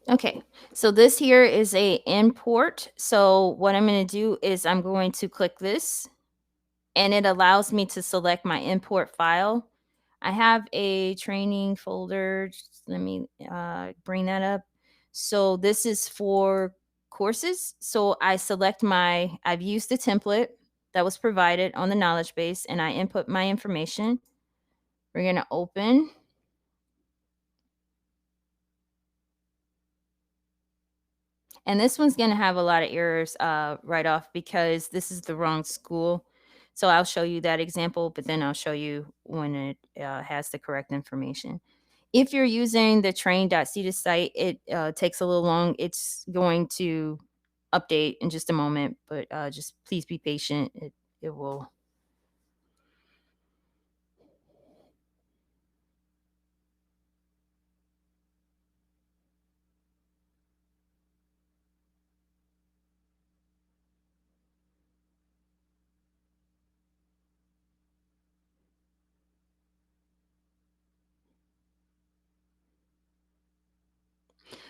Okay, so this here is a import. So what I'm going to do is I'm going to click this and it allows me to select my import file. I have a training folder. Just let me bring that up. So this is for courses. So I select I've used the template that was provided on the knowledge base and I input my information. We're going to open. And this one's going to have a lot of errors right off because this is the wrong school. So I'll show you that example, but then I'll show you when it has the correct information. If you're using the train.ctis site, it takes a little long. It's going to update in just a moment, but just please be patient. It will.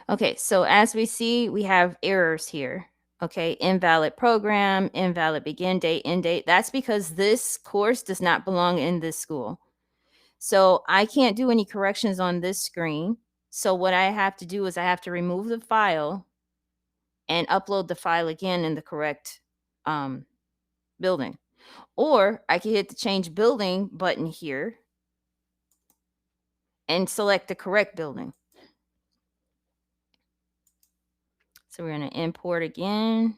Okay, so as we see, we have errors here. Okay, invalid program, invalid begin date, end date. That's because this course does not belong in this school. So I can't do any corrections on this screen. So what I have to do is I have to remove the file and upload the file again in the correct building. Or I can hit the change building button here and select the correct building. So we're going to import again.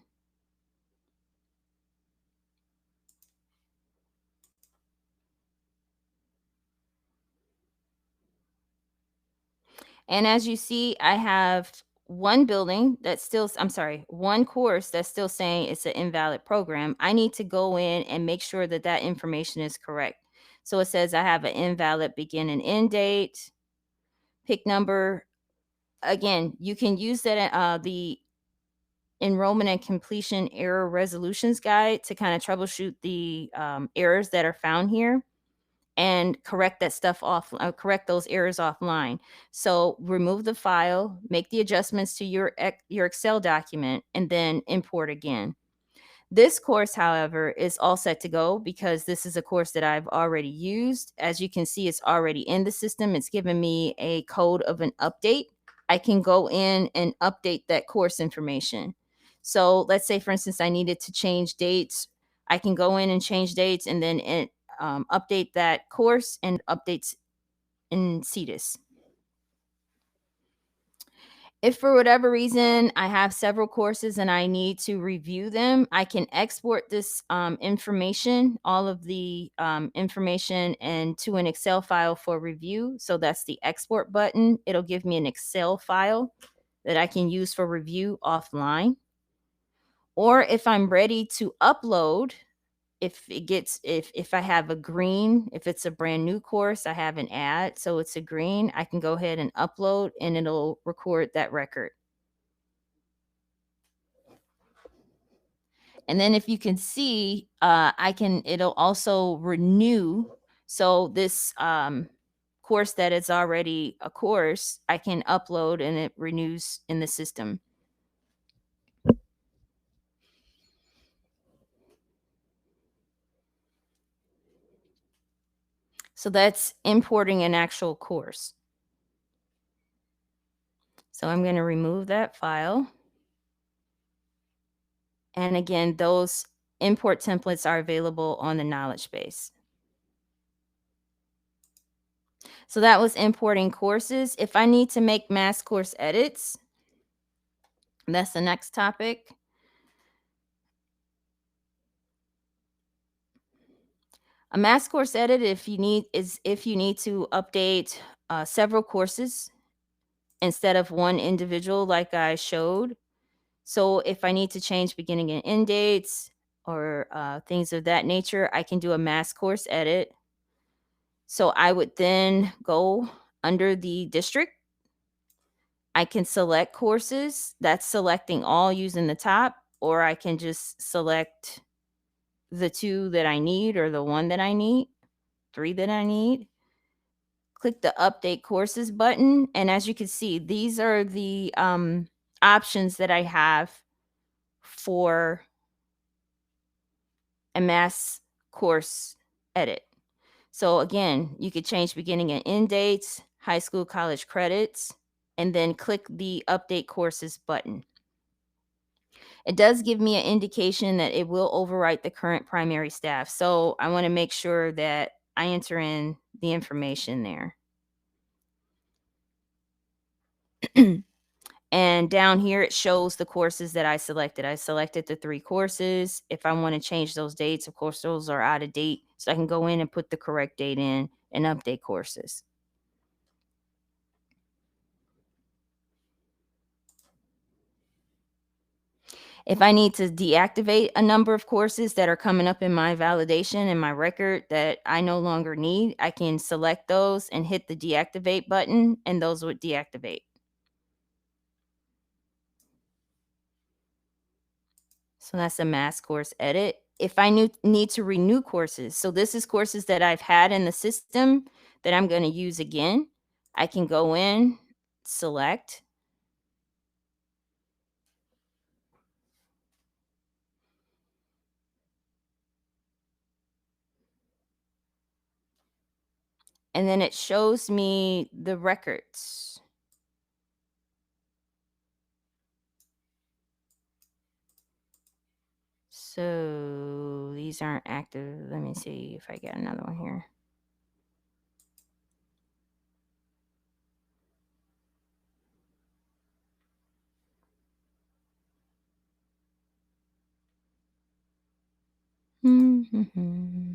And as you see, I have one building that's still, I'm sorry, one course that's still saying it's an invalid program. I need to go in and make sure that that information is correct. So it says I have an invalid begin and end date, pick number. Again, you can use that the enrollment and completion error resolutions guide to kind of troubleshoot the errors that are found here and correct that stuff off, correct those errors offline. So remove the file, make the adjustments to your Excel document, and then import again. This course, however, is all set to go because this is a course that I've already used. As you can see, it's already in the system. It's given me a code of an update. I can go in and update that course information. So let's say, for instance, I needed to change dates. I can go in and change dates and then update that course and updates in CTEIS. If for whatever reason I have several courses and I need to review them, I can export this information, all of the information, into an Excel file for review. So that's the export button. It'll give me an Excel file that I can use for review offline. Or if I'm ready to upload, if I have a green, if it's a brand new course, I have an ad, so it's a green, I can go ahead and upload and it'll record that record. And then if you can see, it'll also renew. So this course that is already a course, I can upload and it renews in the system. So that's importing an actual course. So I'm going to remove that file. And again, those import templates are available on the Knowledgebase. So that was importing courses. If I need to make mass course edits, that's the next topic. A mass course edit, if you need to update several courses instead of one individual like I showed. So if I need to change beginning and end dates or things of that nature, I can do a mass course edit. So I would then go under the district. I can select courses. That's selecting all using the top, or I can just select the 2 that I need or the 1 that I need, 3 that I need. Click the update courses button. And as you can see, these are the options that I have for a mass course edit. So again, you could change beginning and end dates, high school, college credits, and then click the update courses button. It does give me an indication that it will overwrite the current primary staff. So I want to make sure that I enter in the information there. And down here, it shows the courses that I selected. I selected the 3 courses. If I want to change those dates, of course, those are out of date. So I can go in and put the correct date in and update courses. If I need to deactivate a number of courses that are coming up in my validation and my record that I no longer need, I can select those and hit the deactivate button, and those would deactivate. So that's a mass course edit. If I need to renew courses, so this is courses that I've had in the system that I'm going to use again, I can go in, select, and then it shows me the records. So these aren't active. Let me see if I get another one here. Mm-hmm.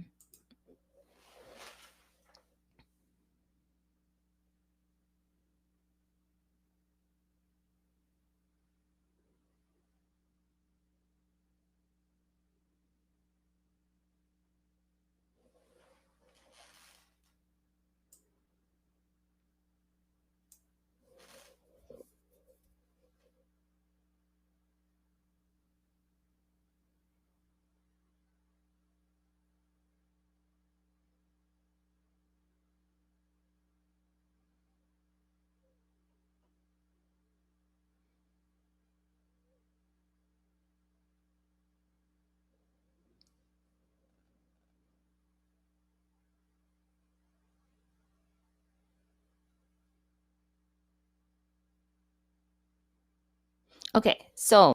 Okay, so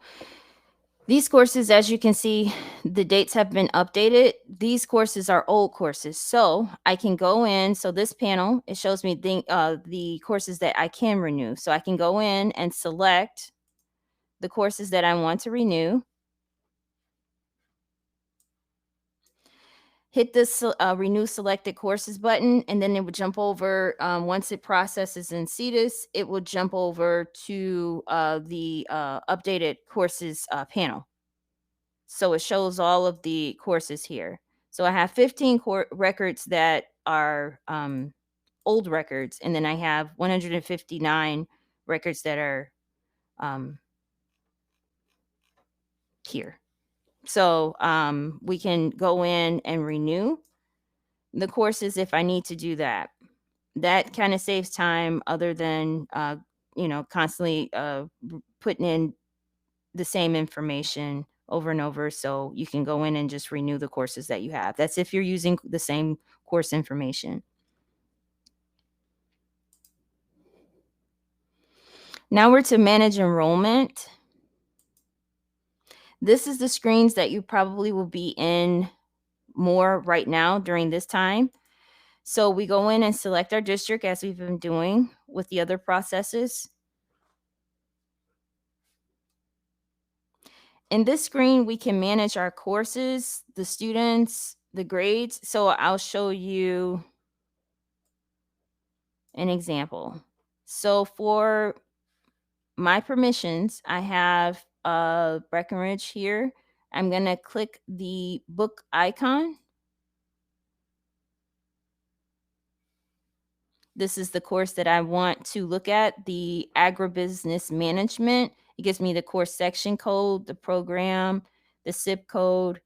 these courses, as you can see, the dates have been updated. These courses are old courses. So I can go in. So this panel, it shows me the courses that I can renew. So I can go in and select the courses that I want to renew. Hit this renew selected courses button, and then it would jump over. Once it processes in CTEIS, it will jump over to the updated courses panel. So it shows all of the courses here. So I have 15 records that are old records, and then I have 159 records that are here. So we can go in and renew the courses if I need to do that. That kind of saves time other than, constantly putting in the same information over and over. So you can go in and just renew the courses that you have. That's if you're using the same course information. Now we're to manage enrollment. This is the screens that you probably will be in more right now during this time. So we go in and select our district as we've been doing with the other processes. In this screen, we can manage our courses, the students, the grades. So I'll show you an example. So for my permissions, I have Breckenridge here. I'm going to click the book icon. This is the course that I want to look at, the agribusiness management. It gives me the course section code, the program, the zip code,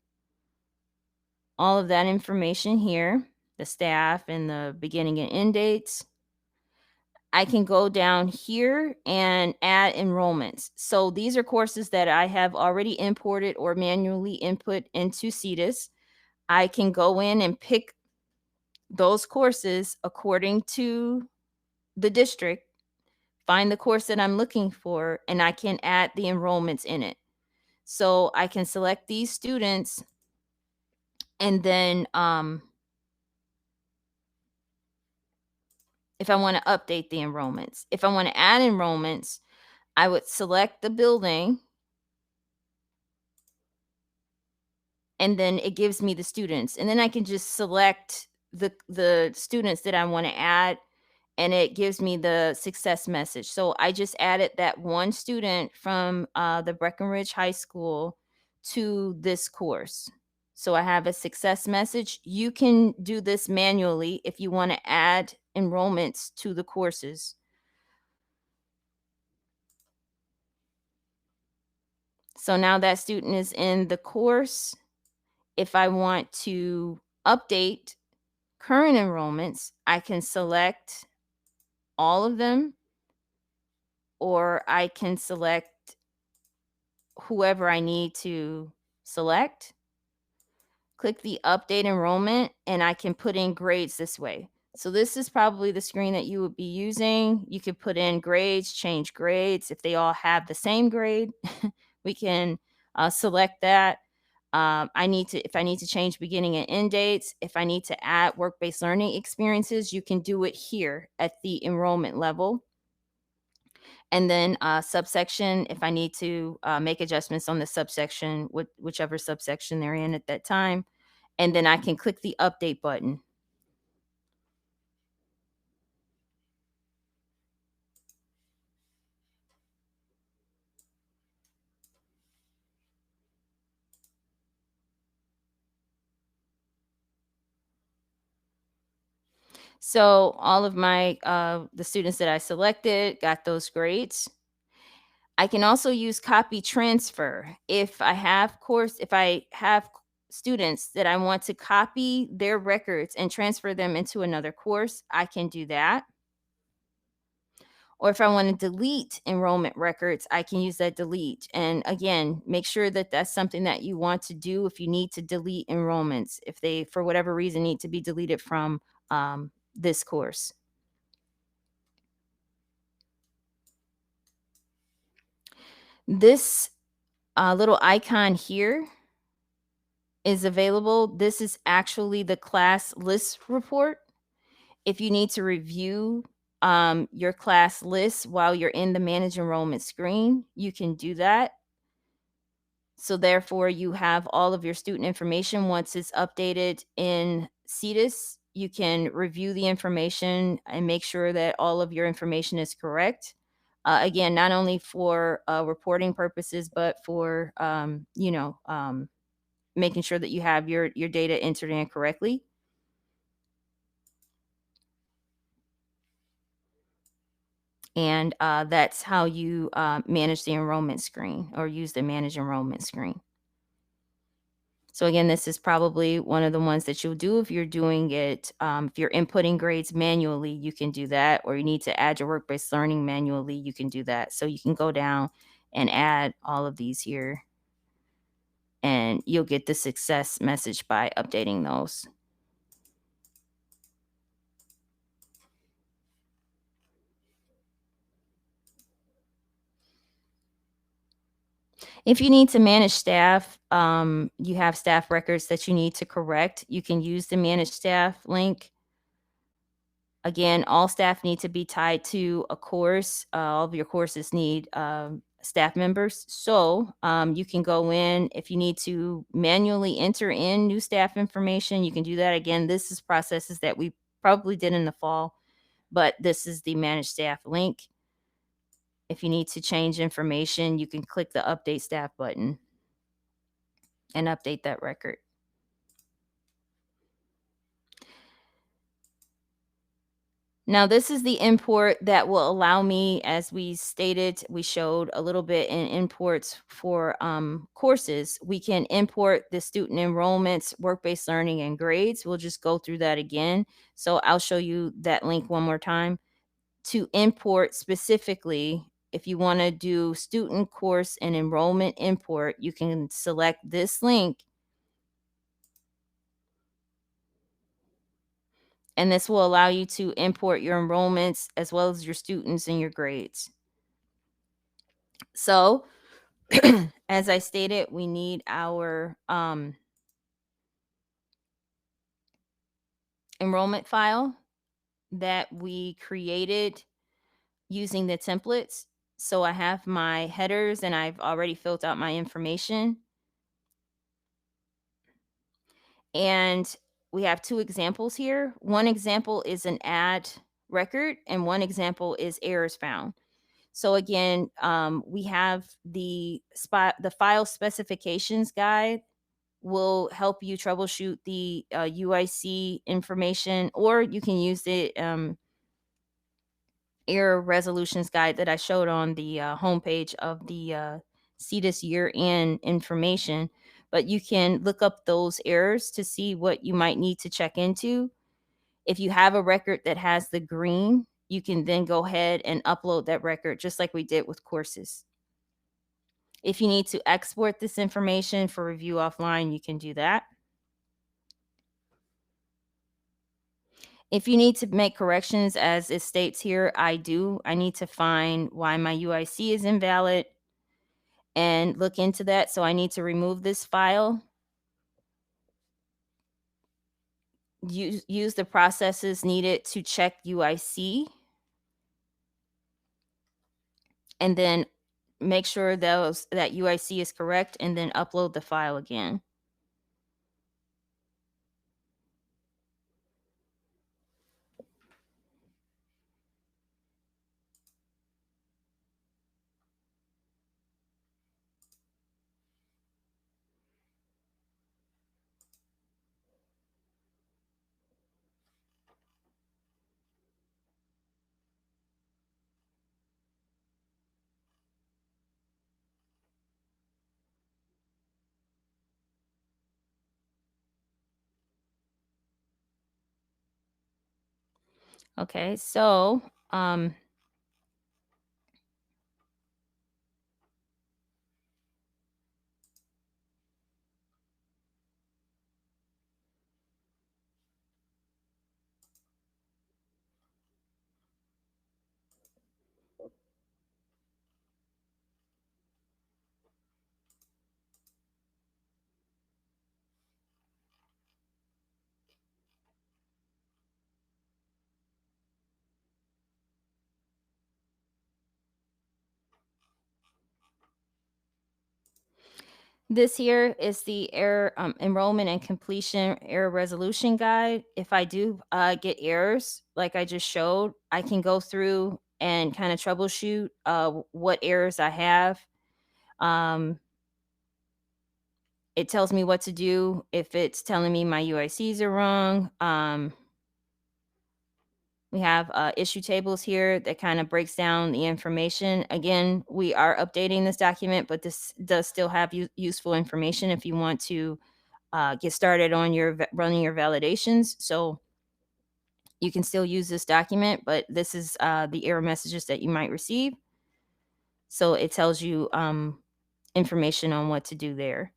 all of that information here, the staff and the beginning and end dates. I can go down here and add enrollments. So these are courses that I have already imported or manually input into CTEIS. I can go in and pick those courses according to the district, find the course that I'm looking for, and I can add the enrollments in it. So I can select these students, and then if I want to update the enrollments. If I want to add enrollments, I would select the building, and then it gives me the students. And then I can just select the students that I want to add, and it gives me the success message. So I just added that one student from the Breckenridge High School to this course. So I have a success message. You can do this manually if you want to add enrollments to the courses. So now that student is in the course. If I want to update current enrollments, I can select all of them, or I can select whoever I need to select. Click the update enrollment, and I can put in grades this way. So this is probably the screen that you would be using. You could put in grades, change grades. If they all have the same grade, we can select that. If I need to change beginning and end dates, if I need to add work-based learning experiences, you can do it here at the enrollment level. And then subsection, if I need to make adjustments on the subsection, whichever subsection they're in at that time. And then I can click the update button. So all of my the students that I selected got those grades. I can also use copy transfer. If I have students that I want to copy their records and transfer them into another course, I can do that. Or if I want to delete enrollment records, I can use that delete. And again, make sure that that's something that you want to do if you need to delete enrollments, if they, for whatever reason, need to be deleted from this course. This little icon here is available. This is actually the class list report. If you need to review your class list while you're in the manage enrollment screen, you can do that. So therefore, you have all of your student information. Once it's updated in CTEIS, you can review the information and make sure that all of your information is correct. Again, not only for reporting purposes, but for making sure that you have your data entered in correctly. And that's how you manage the enrollment screen or use the manage enrollment screen. So again, this is probably one of the ones that you'll do if you're doing it. If you're inputting grades manually, you can do that, or you need to add your work-based learning manually, you can do that. So you can go down and add all of these here, and you'll get the success message by updating those. If you need to manage staff, you have staff records that you need to correct, you can use the manage staff link. Again, all staff need to be tied to a course. All of your courses need staff members. So you can go in if you need to manually enter in new staff information, you can do that. Again, this is processes that we probably did in the fall, but this is the manage staff link. If you need to change information, you can click the update staff button and update that record. Now, this is the import that will allow me, as we stated, we showed a little bit in imports for courses. We can import the student enrollments, work-based learning, and grades. We'll just go through that again. So I'll show you that link one more time. To import specifically, if you want to do student course and enrollment import, you can select this link. And this will allow you to import your enrollments as well as your students and your grades. So, as I stated, we need our enrollment file that we created using the templates. So I have my headers and I've already filled out my information. And we have two examples here. One example is an add record and one example is errors found. So again, we have the file specifications guide will help you troubleshoot the UIC information, or you can use the error resolutions guide that I showed on the homepage of the CTEIS year-end information. But you can look up those errors to see what you might need to check into. If you have a record that has the green, you can then go ahead and upload that record just like we did with courses. If you need to export this information for review offline, you can do that. If you need to make corrections, as it states here, I do. I need to find why my UIC is invalid and look into that. So I need to remove this file. Use the processes needed to check UIC, and then make sure that UIC is correct, and then upload the file again. Okay, so this here is the error enrollment and completion error resolution guide. If I do get errors like I just showed, I can go through and kind of troubleshoot what errors I have. It tells me what to do if it's telling me my UICs are wrong. We have issue tables here that kind of breaks down the information. Again, we are updating this document, but this does still have useful information if you want to get started on your running your validations. So you can still use this document, but this is the error messages that you might receive. So it tells you information on what to do there.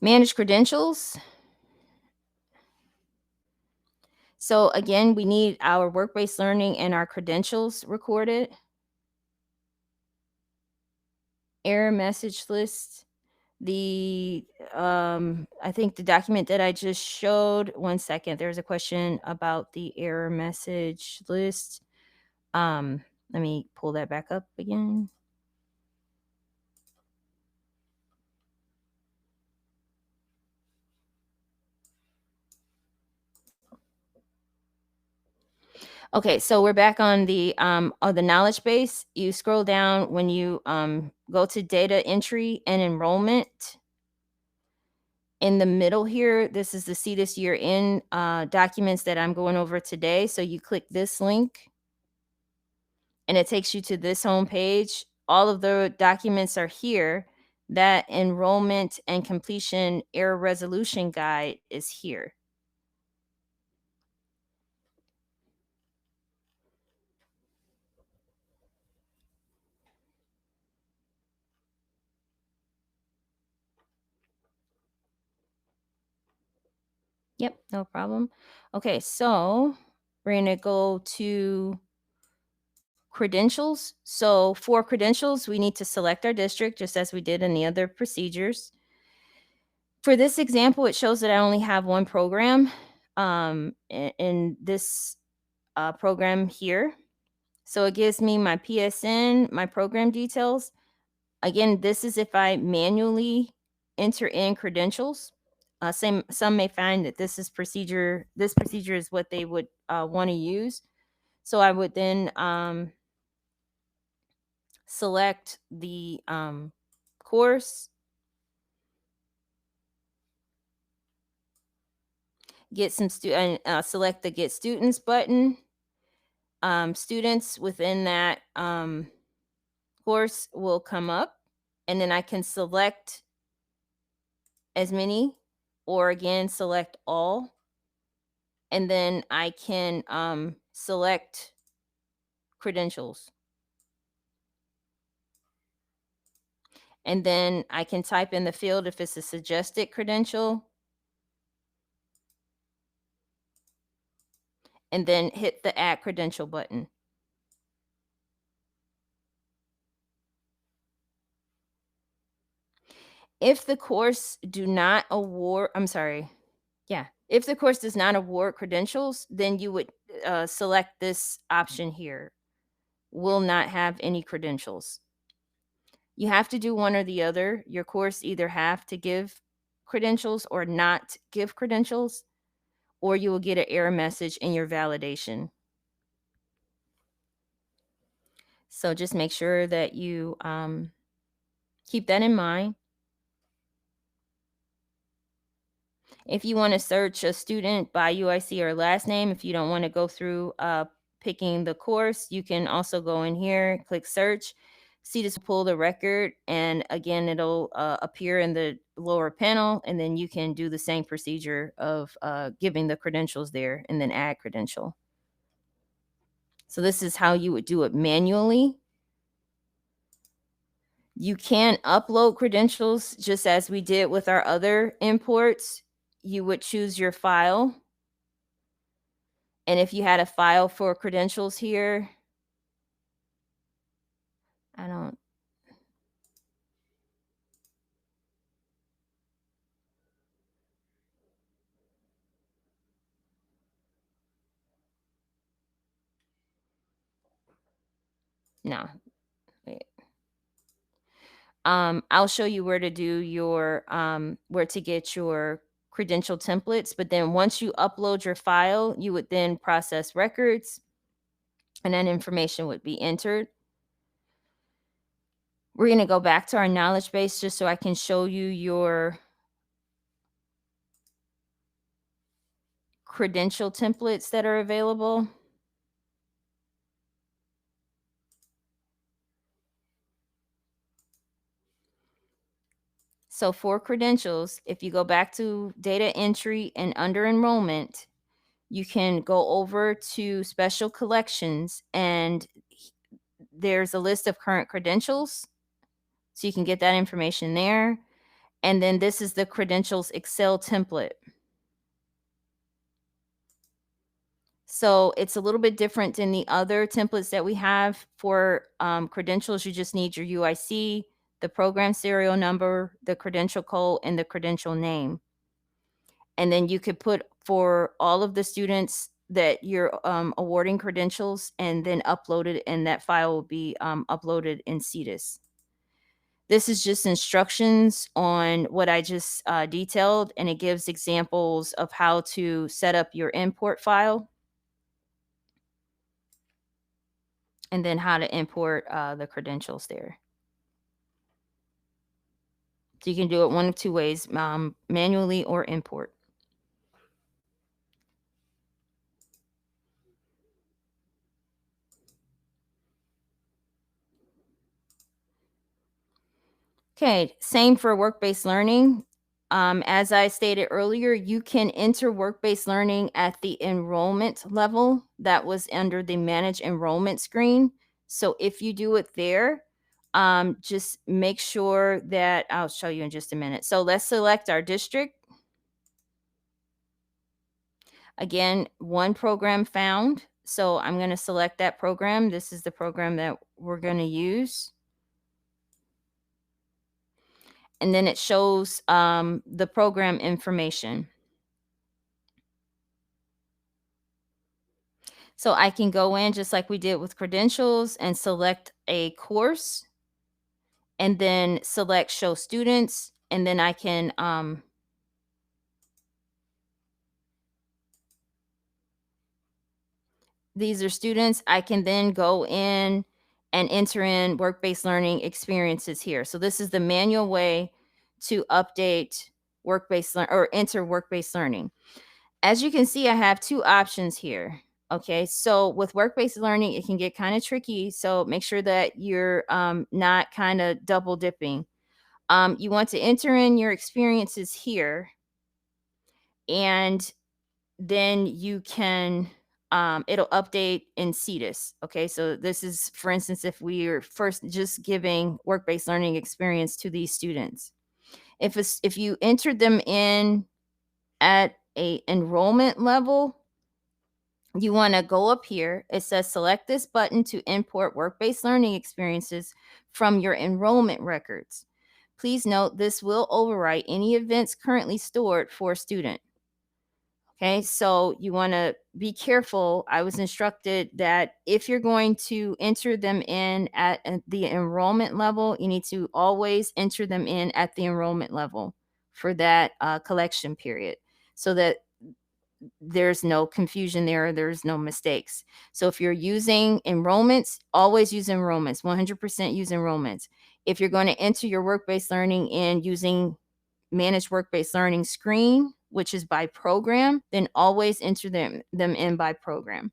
Manage credentials. So again, we need our work-based learning and our credentials recorded. Error message list. I think the document that I just showed, one second, there's a question about the error message list. Let me pull that back up again. Okay, so we're back on the Knowledgebase. You scroll down when you go to data entry and enrollment. In the middle here, this is the CTEIS year in documents that I'm going over today. So you click this link and it takes you to this home page. All of the documents are here. That enrollment and completion error resolution guide is here. Yep, no problem. Okay, so we're going to go to credentials. So for credentials, we need to select our district just as we did in the other procedures. For this example, it shows that I only have one program in this program here. So it gives me my PSN, my program details. Again, this is if I manually enter in credentials. Some may find that this procedure is what they would want to use. So I would then select the course, get some select the Get Students button. Students within that course will come up, and then I can select as many, or again, select all. And then I can select credentials. And then I can type in the field if it's a suggested credential, and then hit the Add Credential button. If the course do not award, I'm sorry, yeah, if the course does not award credentials, then you would select this option here, will not have any credentials. You have to do one or the other. Your course either have to give credentials or not give credentials, or you will get an error message in your validation. So just make sure that you keep that in mind. If you want to search a student by UIC or last name, if you don't want to go through picking the course, you can also go in here, click search, CTEIS will pull the record, and again, it'll appear in the lower panel, and then you can do the same procedure of giving the credentials there and then add credential. So this is how you would do it manually. You can upload credentials just as we did with our other imports. You would choose your file. And if you had a file for credentials here, I don't, no, wait. I'll show you where to do your, where to get your credential templates. But then once you upload your file, you would then process records and then information would be entered. We're going to go back to our knowledge base just so I can show you your credential templates that are available. So for credentials, if you go back to data entry and under enrollment, you can go over to special collections and there's a list of current credentials. So you can get that information there. And then this is the credentials Excel template. So it's a little bit different than the other templates that we have for credentials. You just need your UIC, the program serial number, the credential code, and the credential name. And then you could put for all of the students that you're awarding credentials and then upload it, and that file will be uploaded in CTEIS. This is just instructions on what I just detailed, and it gives examples of how to set up your import file and then how to import the credentials there. So you can do it one of two ways, manually or import. Okay, same for work-based learning. As I stated earlier, you can enter work-based learning at the enrollment level. That was under the manage enrollment screen. So if you do it there, just make sure that I'll show you in just a minute. So let's select our district. Again, one program found. So I'm going to select that program. This is the program that we're going to use. And then it shows the program information. So I can go in just like we did with credentials and select a course and then select show students. And then I can these are students. I can then go in and enter in work-based learning experiences here. So this is the manual way to update work-based or enter work-based learning. As you can see, I have two options here. Okay, so with work-based learning, it can get kind of tricky. So make sure that you're not kind of double dipping. You want to enter in your experiences here, and then you can it'll update in CTEIS. Okay, so this is, for instance, if we are first just giving work-based learning experience to these students. If you entered them in at a enrollment level, you want to go up here. It says select this button to import work-based learning experiences from your enrollment records. Please note this will overwrite any events currently stored for a student. Okay, so you want to be careful. I was instructed that if you're going to enter them in at the enrollment level, you need to always enter them in at the enrollment level for that collection period, so that there's no confusion there, there's no mistakes. So if you're using enrollments, always use enrollments, 100% use enrollments. If you're going to enter your work-based learning in using manage work-based learning screen, which is by program, then always enter them in by program.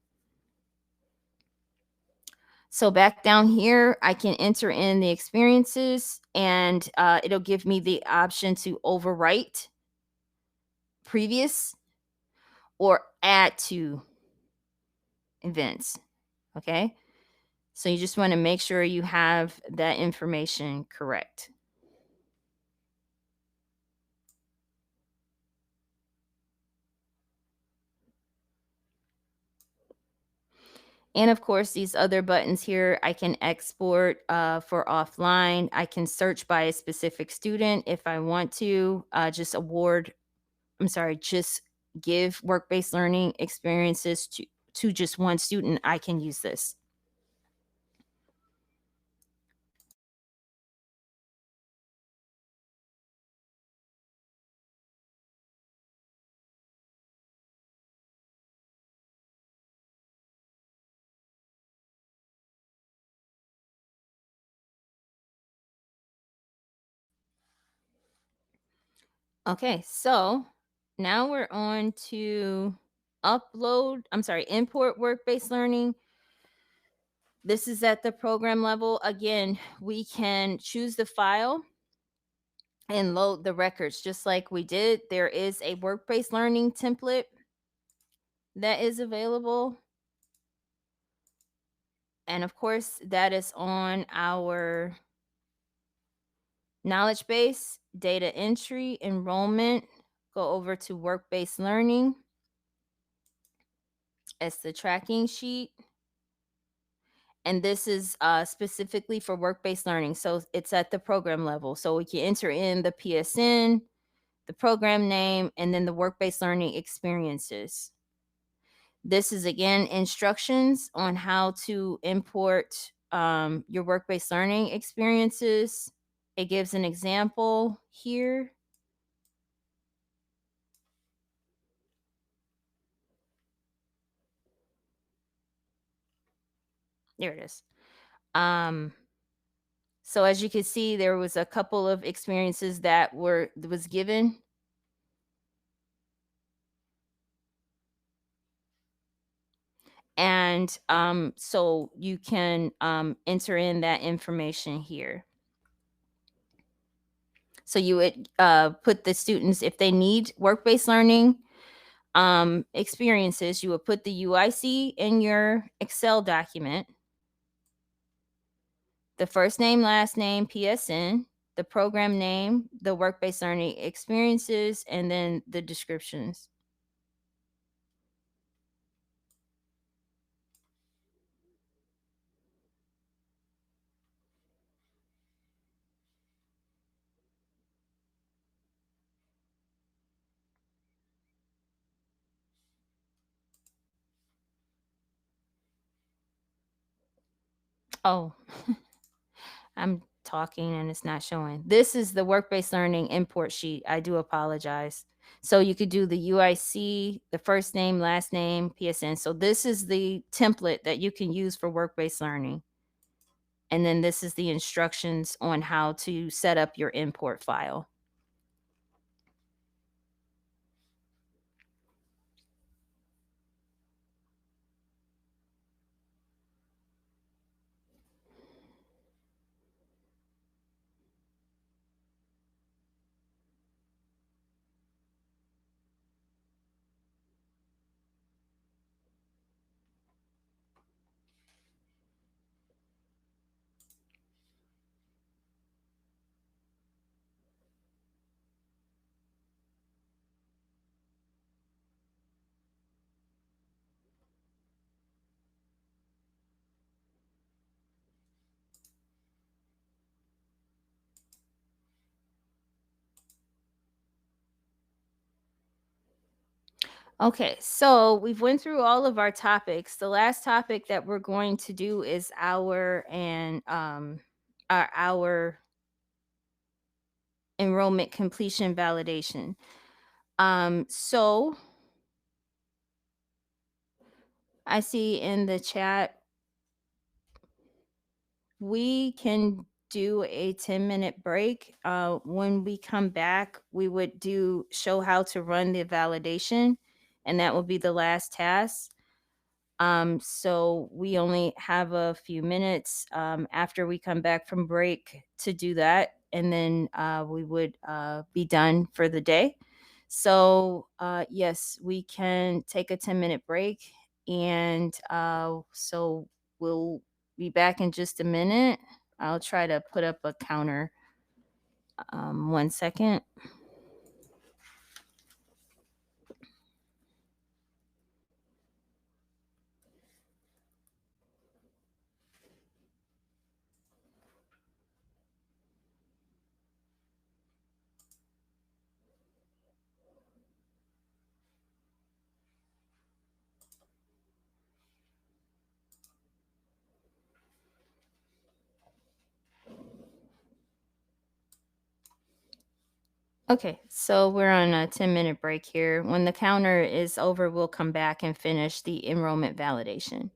So back down here, I can enter in the experiences, and it'll give me the option to overwrite previous or add to events. Okay, so you just want to make sure you have that information correct. And of course, these other buttons here, I can export for offline. I can search by a specific student if I want to. Just give work-based learning experiences to just one student. I can use this. Okay, so now we're on to import work-based learning. This is at the program level. Again, we can choose the file and load the records just like we did. There is a work-based learning template that is available. And of course, that is on our Knowledgebase, data entry, enrollment. Go over to work-based learning. It's the tracking sheet. And this is specifically for work-based learning. So it's at the program level. So we can enter in the PSN, the program name, and then the work-based learning experiences. This is, again, instructions on how to import your work-based learning experiences. It gives an example here. There it is. So as you can see, there was a couple of experiences that was given. And so you can enter in that information here. So you would put the students, if they need work-based learning experiences, you would put the UIC in your Excel document, the first name, last name, PSN, the program name, the work-based learning experiences, and then the descriptions. Oh, I'm talking and it's not showing. This is the work-based learning import sheet. I do apologize. So you could do the UIC, the first name, last name, PSN. So this is the template that you can use for work-based learning. And then this is the instructions on how to set up your import file. Okay, so we've went through all of our topics. The last topic that we're going to do is our enrollment completion validation. So I see in the chat we can do a 10-minute break. When we come back, we would do show how to run the validation, and that will be the last task. So we only have a few minutes after we come back from break to do that, and then we would be done for the day. So yes, we can take a 10-minute break, and so we'll be back in just a minute. I'll try to put up a counter. 1 second. Okay, so we're on a 10-minute break here. When the counter is over, we'll come back and finish the enrollment validation.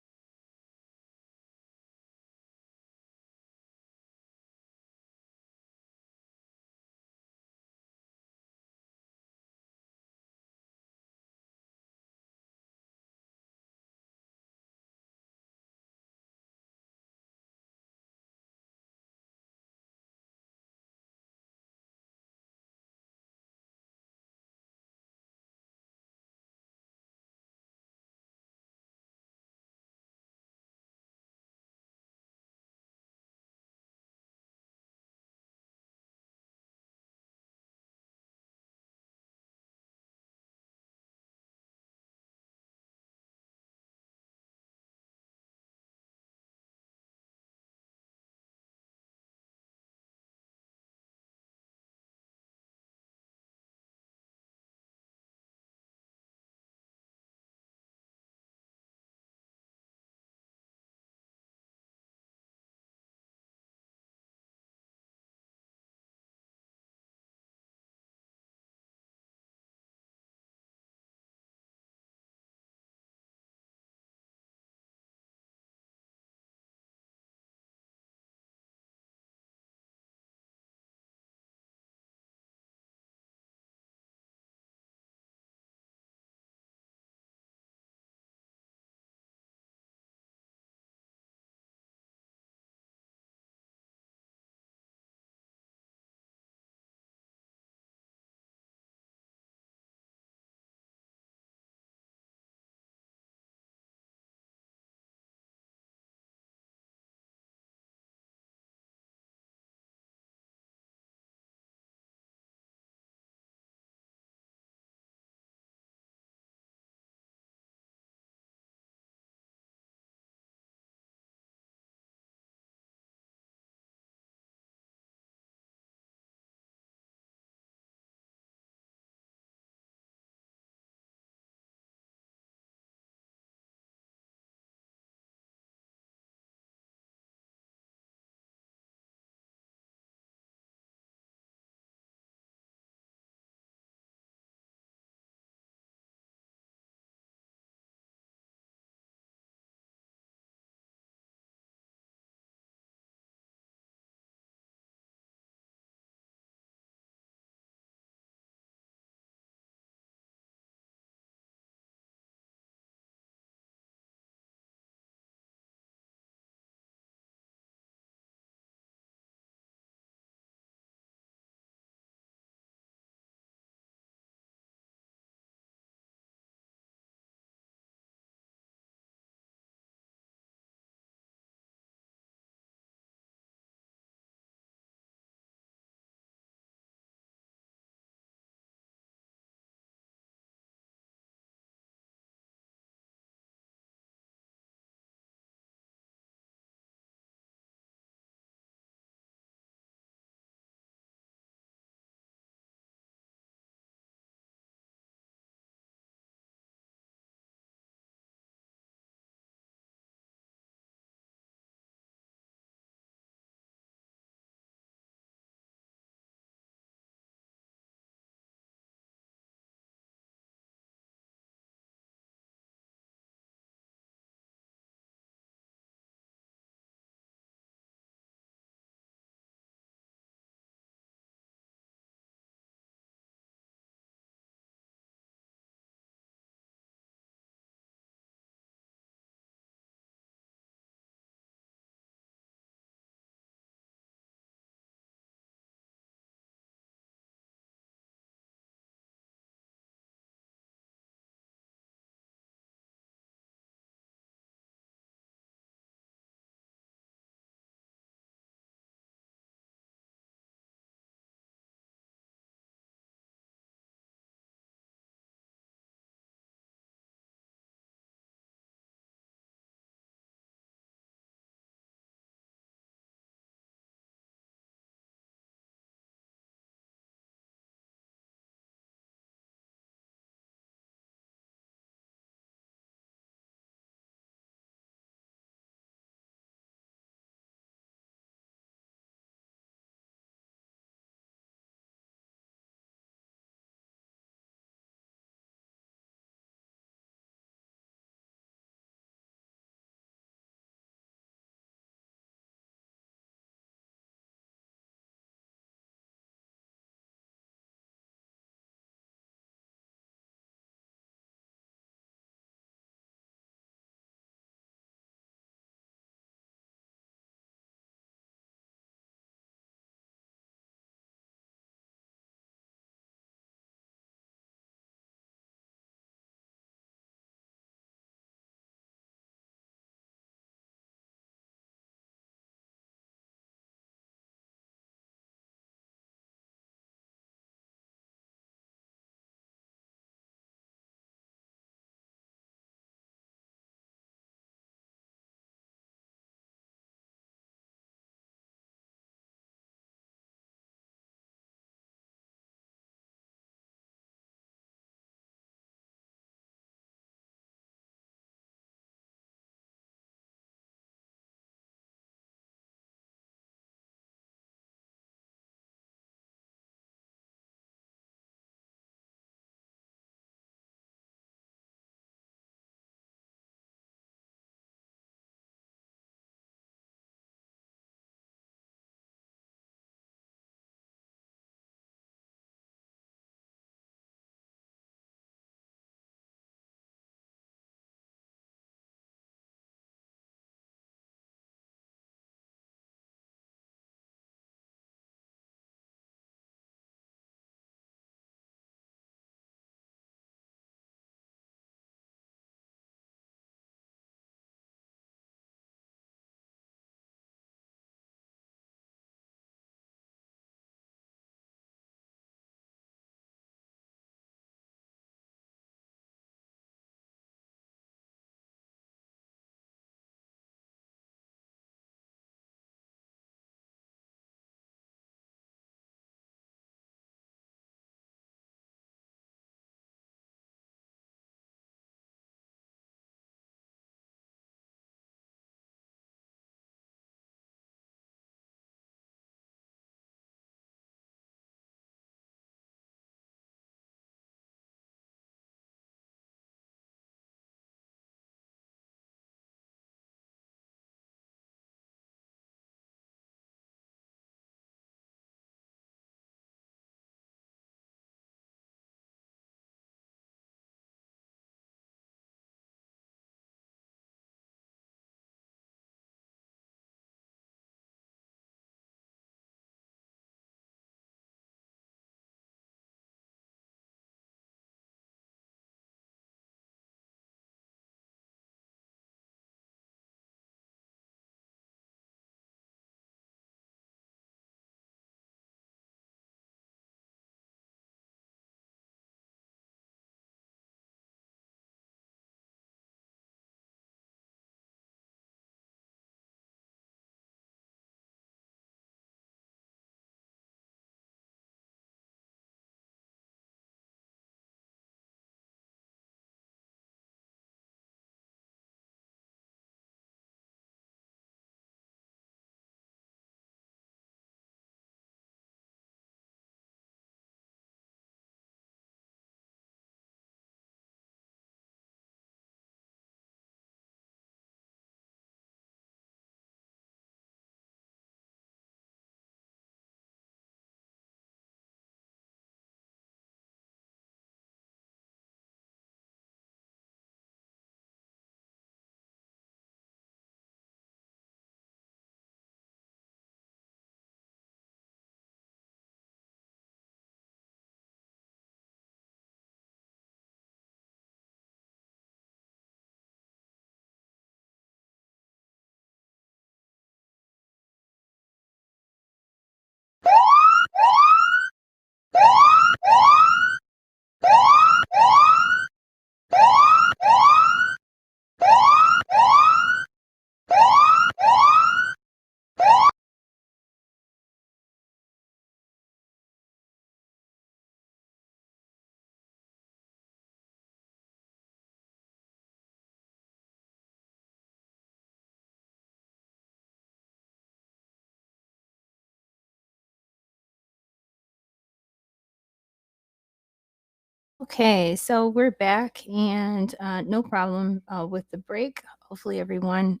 Okay, so we're back and no problem with the break. Hopefully, everyone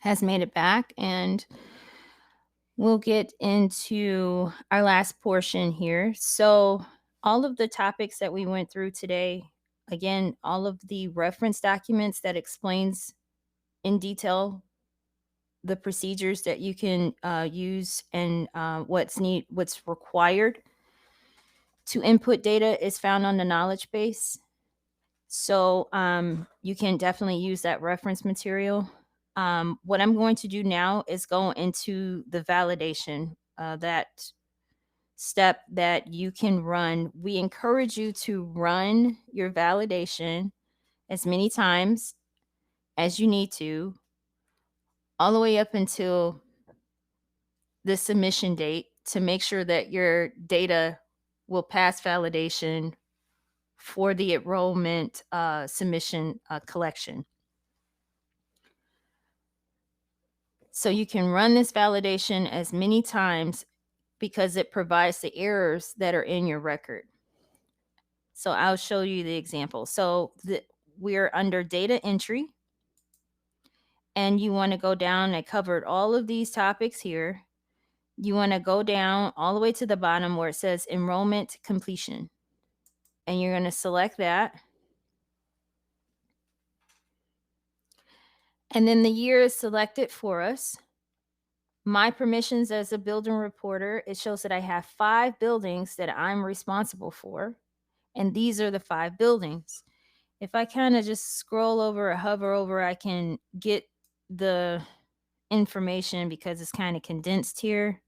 has made it back, and we'll get into our last portion here. So, all of the topics that we went through today, again, all of the reference documents that explains in detail the procedures that you can use and what's required to input data is found on the knowledge base. So you can definitely use that reference material. What I'm going to do now is go into the validation, that step that you can run. We encourage you to run your validation as many times as you need to, all the way up until the submission date, to make sure that your data will pass validation for the enrollment submission collection. So you can run this validation as many times because it provides the errors that are in your record. So I'll show you the example. So we're under data entry, and you want to go down. I covered all of these topics here. You want to go down all the way to the bottom where it says enrollment completion, and you're going to select that. And then the year is selected for us. My permissions as a building reporter, it shows that I have 5 buildings that I'm responsible for. And these are the 5 buildings. If I kind of just scroll over or hover over, I can get the information because it's kind of condensed here.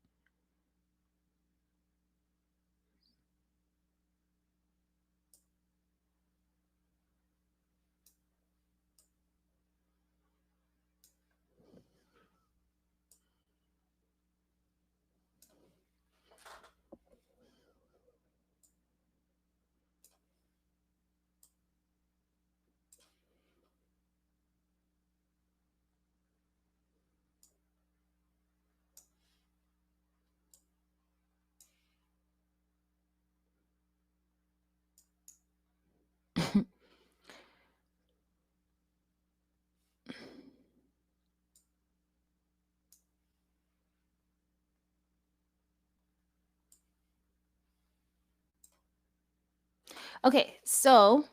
Okay, so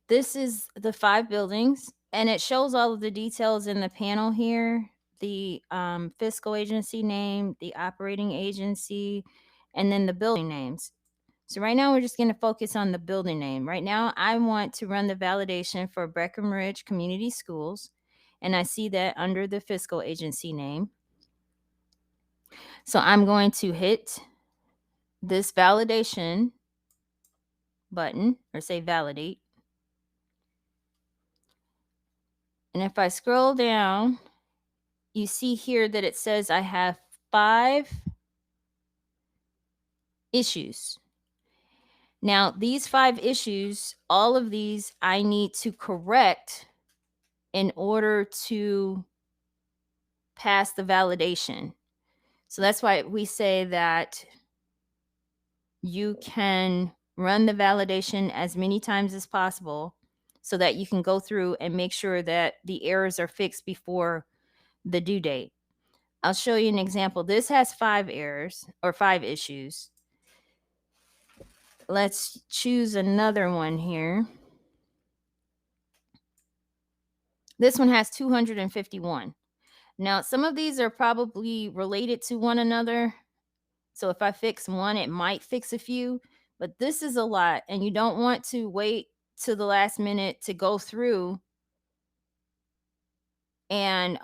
this is the 5 buildings, and it shows all of the details in the panel here, the fiscal agency name, the operating agency, and then the building names. So right now we're just going to focus on the building name. Right now I want to run the validation for Breckenridge Community Schools, and I see that under the fiscal agency name. So I'm going to hit this validation button, or say validate. And if I scroll down, you see here that it says I have 5 issues. Now, these 5 issues, all of these I need to correct in order to pass the validation. So that's why we say that you can run the validation as many times as possible so that you can go through and make sure that the errors are fixed before the due date. I'll show you an example. This has 5 errors or 5 issues. Let's choose another one here. This one has 251. Now, some of these are probably related to one another. So if I fix one, it might fix a few, but this is a lot, and you don't want to wait to the last minute to go through and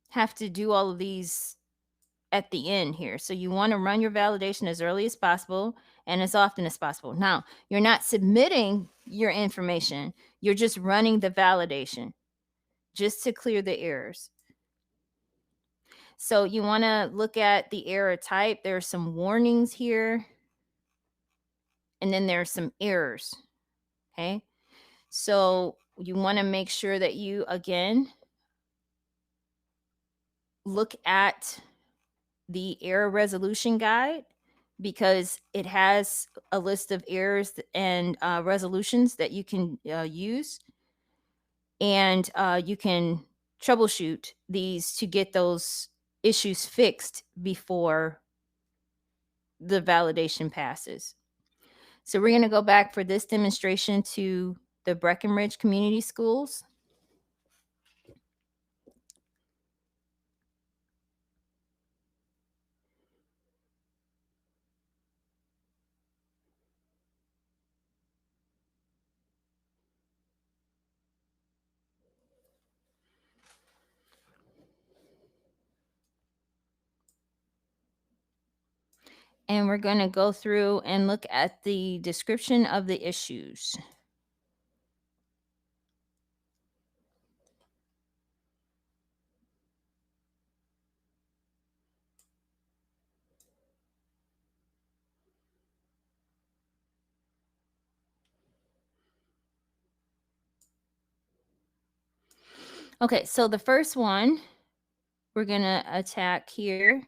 have to do all of these at the end here. So you want to run your validation as early as possible and as often as possible. Now, you're not submitting your information, you're just running the validation just to clear the errors. So you want to look at the error type. There are some warnings here, and then there's some errors. Okay. So you want to make sure that you, again, look at the error resolution guide because it has a list of errors and resolutions that you can use, and you can troubleshoot these to get those issues fixed before the validation passes. So we're going to go back for this demonstration to the Breckenridge Community Schools. And we're going to go through and look at the description of the issues. Okay, so the first one we're going to attack here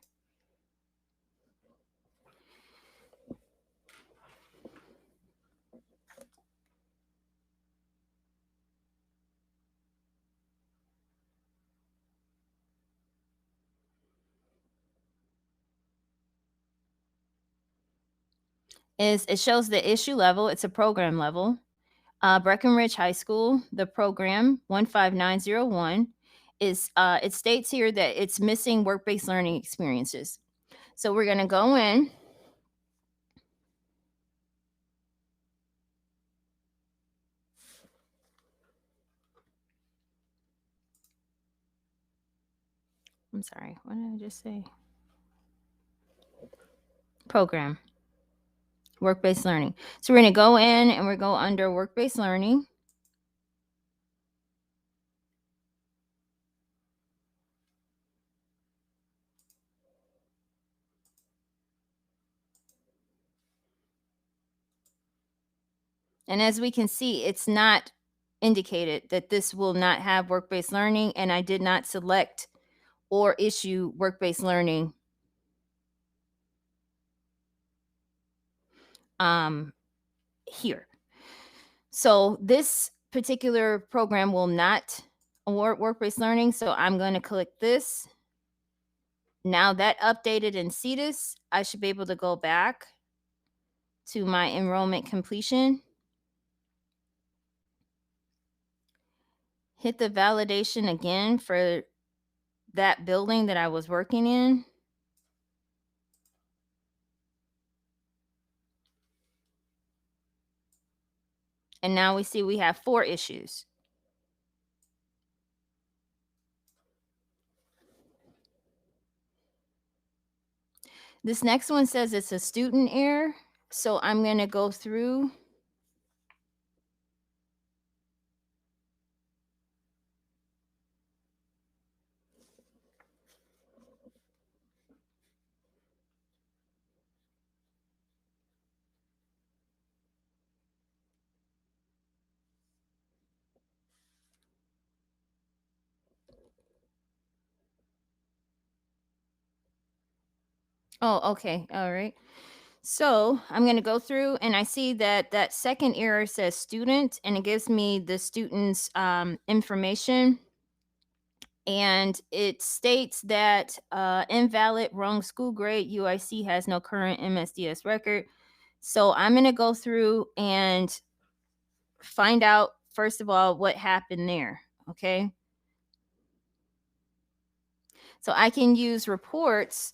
is it shows the issue level. It's a program level. Breckenridge High School, the program 15901 is it states here that it's missing work-based learning experiences. So we're going to go in. I'm sorry, what did I just say? Program, work-based learning. So we're going to go in and we're going to go under work-based learning. And as we can see, it's not indicated that this will not have work-based learning, and I did not select or issue work-based learning here. So this particular program will not award work-based learning, so I'm going to click this. Now that updated in CTEIS, I should be able to go back to my enrollment completion, hit the validation again for that building that I was working in. And now we see we have 4 issues. This next one says it's a student error. So I'm going to go through Oh, okay. All right. So I'm going to go through and I see that that second error says student, and it gives me the student's information. And it states that invalid, wrong school grade, UIC has no current MSDS record. So I'm going to go through and find out, first of all, what happened there. Okay. So I can use reports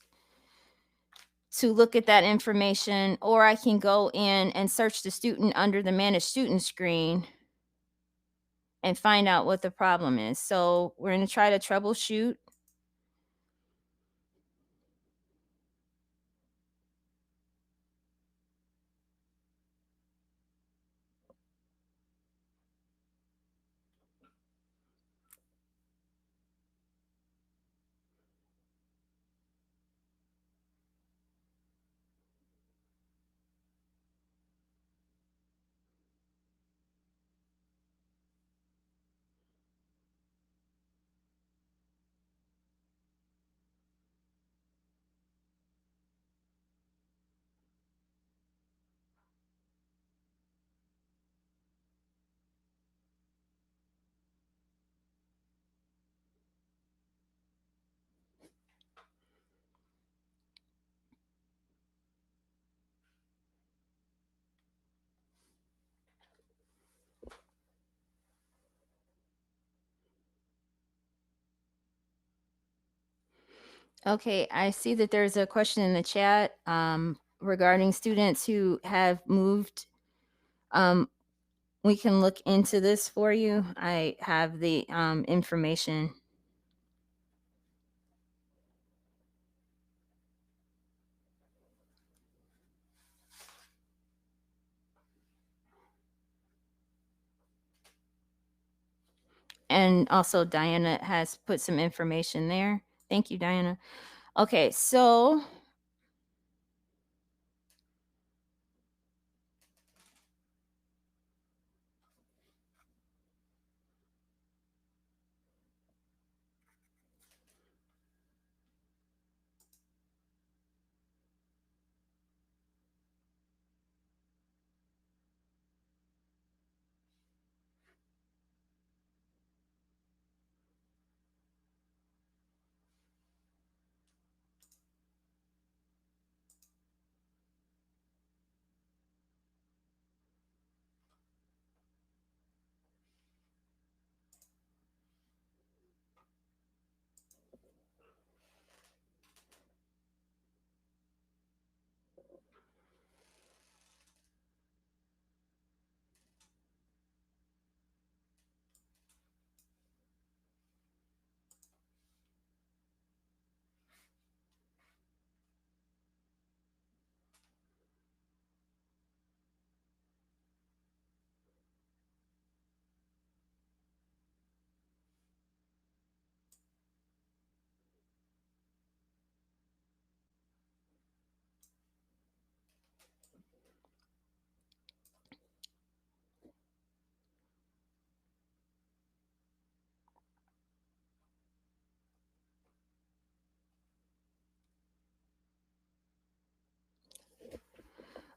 to look at that information, or I can go in and search the student under the manage student screen and find out what the problem is. So we're going to try to troubleshoot. Okay, I see that there's a question in the chat regarding students who have moved. Um, we can look into this for you. I have the information. And also Diana has put some information there. Thank you, Diana. Okay, so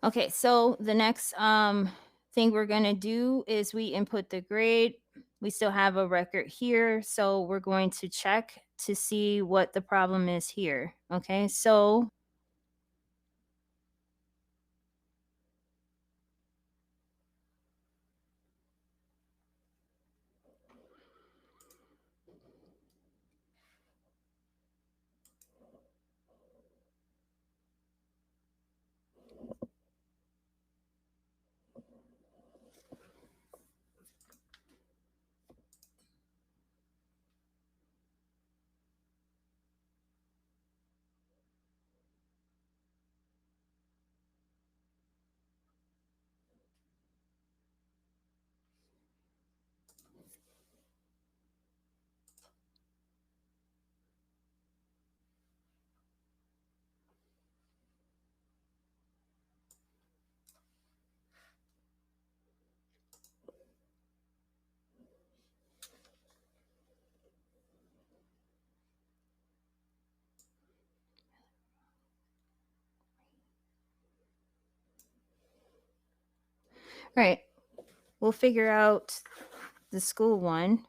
okay, so the next thing we're gonna do is we input the grade. We still have a record here, so we're going to check to see what the problem is here. Okay, so right, we'll figure out the school one.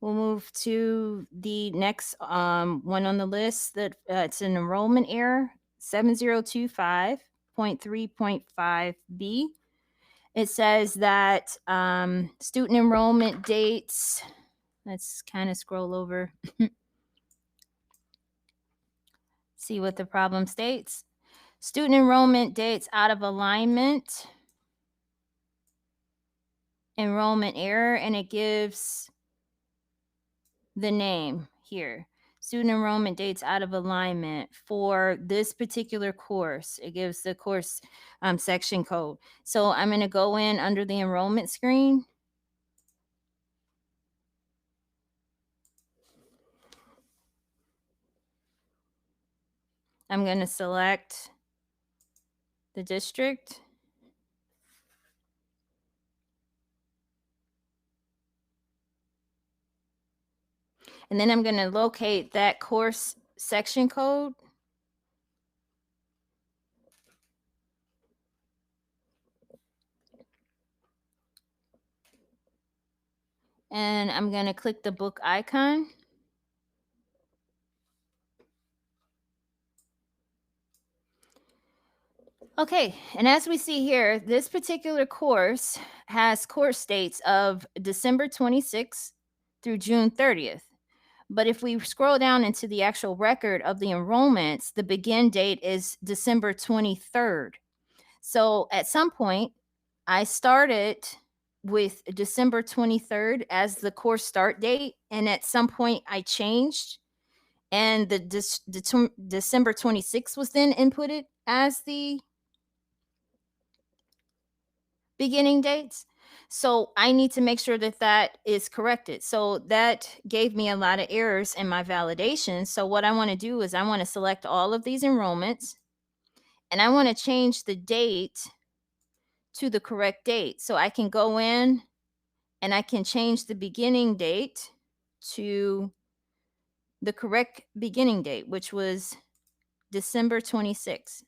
We'll move to the next one on the list that it's an enrollment error 7025.3.5B. It says that student enrollment dates, let's kind of scroll over, see what the problem states. Student enrollment dates out of alignment, enrollment error, and it gives the name here. Student enrollment dates out of alignment for this particular course. It gives the course section code. So I'm going to go in under the enrollment screen. I'm going to select the district. And then I'm going to locate that course section code. And I'm going to click the book icon. Okay, and as we see here, this particular course has course dates of December 26th through June 30th. But if we scroll down into the actual record of the enrollments, the begin date is December 23rd. So at some point, I started with December 23rd as the course start date. And at some point, I changed, and the December 26th was then inputted as the beginning dates. So I need to make sure that that is corrected. So that gave me a lot of errors in my validation. So what I want to do is I want to select all of these enrollments, and I want to change the date to the correct date. So I can go in and I can change the beginning date to the correct beginning date, which was December 26th.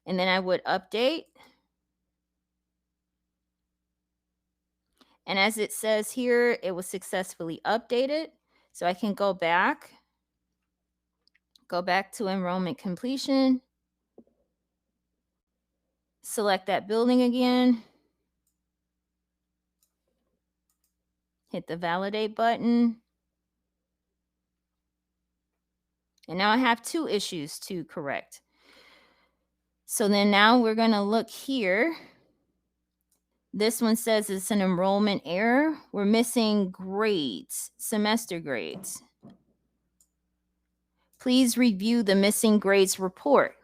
And then I would update. And as it says here, it was successfully updated. So I can go back to enrollment completion, select that building again, hit the validate button. And now I have 2 issues to correct. So then now we're going to look here. This one says it's an enrollment error. We're missing grades, semester grades. Please review the missing grades report.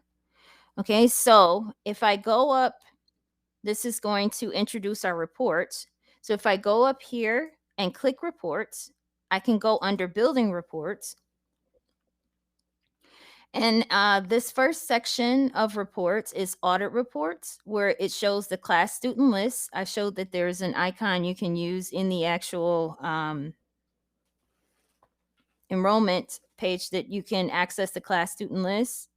Okay, so if I go up, this is going to introduce our reports. So if I go up here and click reports, I can go under building reports. And this first section of reports is audit reports, where it shows the class student list. I showed that there's an icon you can use in the actual enrollment page that you can access the class student list.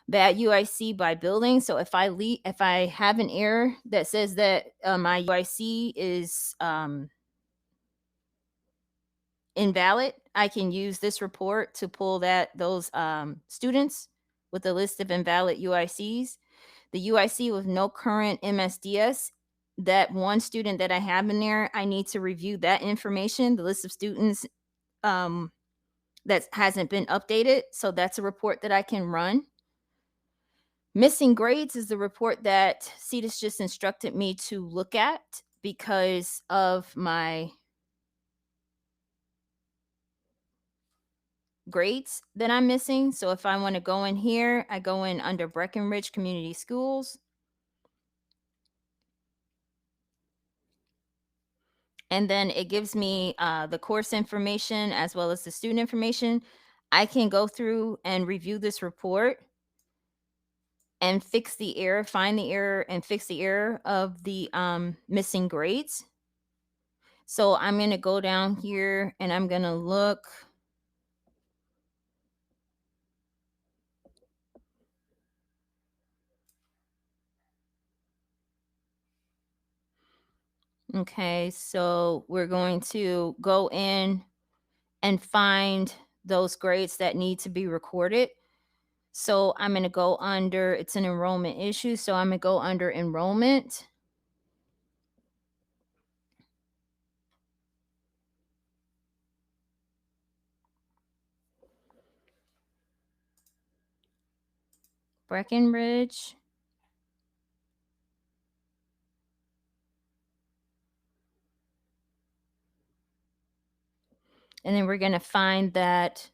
That UIC by building. So if I have an error that says that my UIC is invalid, I can use this report to pull those students with a list of invalid UICs. The UIC with no current MSDS, that one student that I have in there, I need to review that information, the list of students that hasn't been updated. So that's a report that I can run. Missing grades is the report that CTEIS just instructed me to look at because of my grades that I'm missing. So if I want to go in here, I go in under Breckenridge Community Schools. And then it gives me the course information as well as the student information. I can go through and review this report and fix the error, find the error and fix the error of the missing grades. So I'm going to go down here and I'm going to look. Okay, so we're going to go in and find those grades that need to be recorded. So I'm going to go under, it's an enrollment issue. So I'm going to go under enrollment. Breckenridge. And then we're going to find that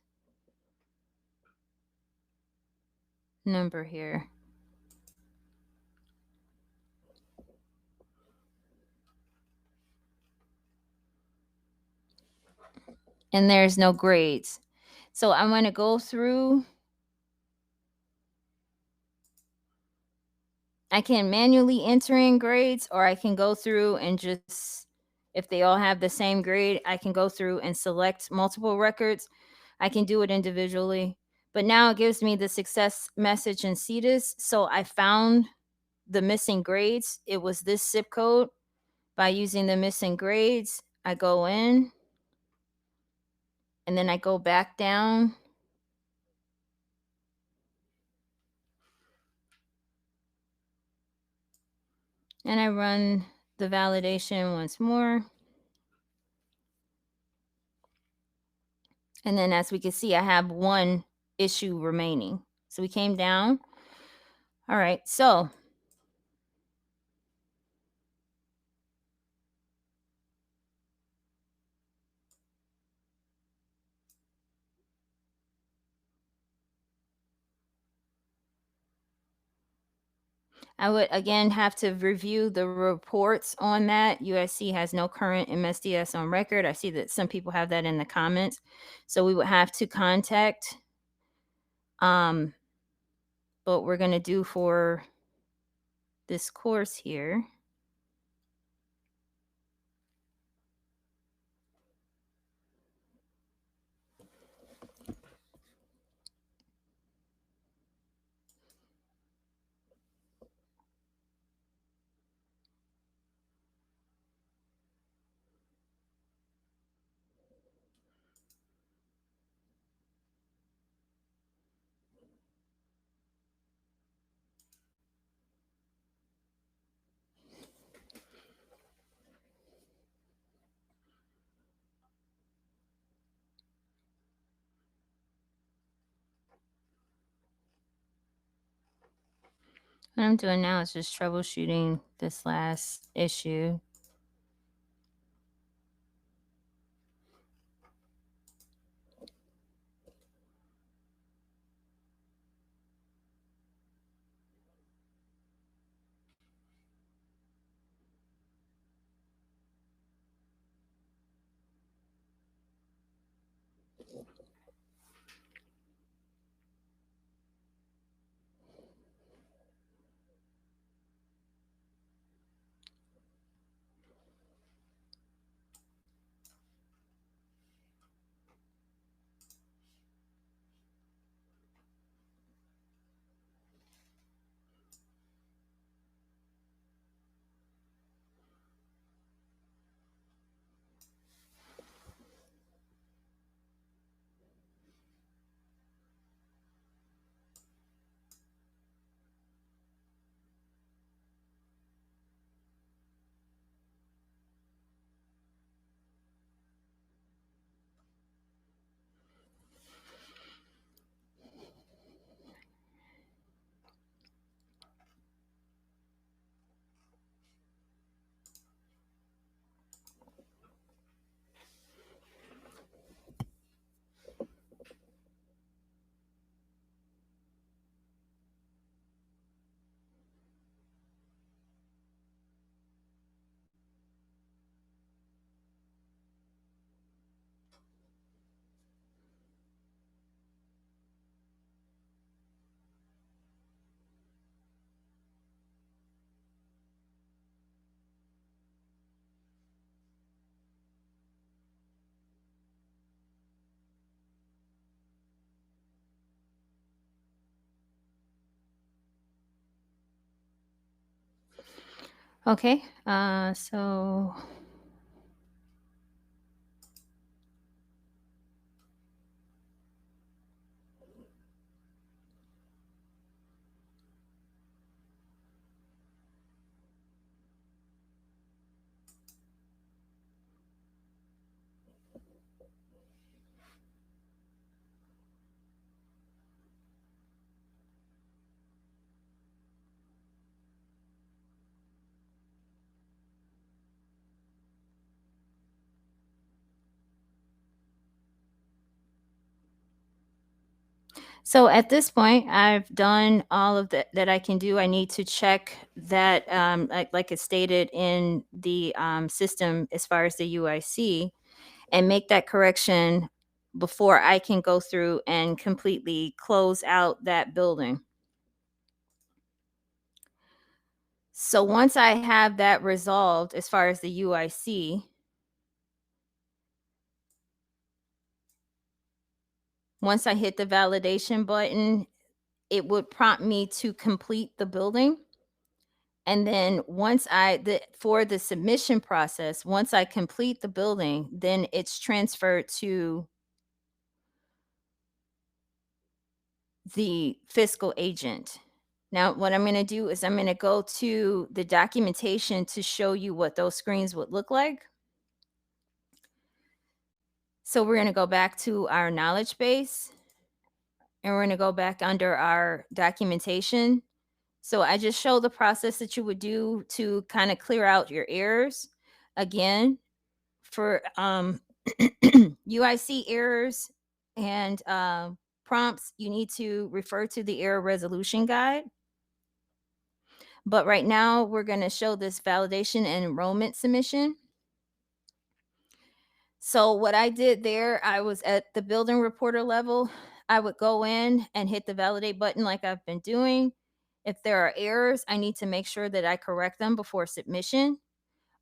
number here. And there's no grades. So I'm going to go through. I can manually enter in grades, or I can go through and just, if they all have the same grade, I can go through and select multiple records. I can do it individually. But now it gives me the success message in CTEIS. So I found the missing grades. It was this zip code. By using the missing grades, I go in and then I go back down. And I run the validation once more. And then as we can see, I have one issue remaining. So we came down. All right, so I would again have to review the reports on that. USC has no current MSDS on record. I see that some people have that in the comments. So we would have to contact, um, what we're going to do for this course here. What I'm doing now is just troubleshooting this last issue. Okay, so at this point, I've done all of that I can do. I need to check that, like it's stated in the system as far as the UIC, and make that correction before I can go through and completely close out that building. So once I have that resolved as far as the UIC, once I hit the validation button, it would prompt me to complete the building. And then for the submission process, once I complete the building, then it's transferred to the fiscal agent. Now, what I'm going to do is I'm going to go to the documentation to show you what those screens would look like. So we're going to go back to our knowledge base, and we're going to go back under our documentation. So I just show the process that you would do to kind of clear out your errors. Again, for UIC errors and prompts, you need to refer to the error resolution guide. But right now, we're going to show this validation and enrollment submission. So what I did there, I was at the building reporter level. I would go in and hit the validate button like I've been doing. If there are errors, I need to make sure that I correct them before submission.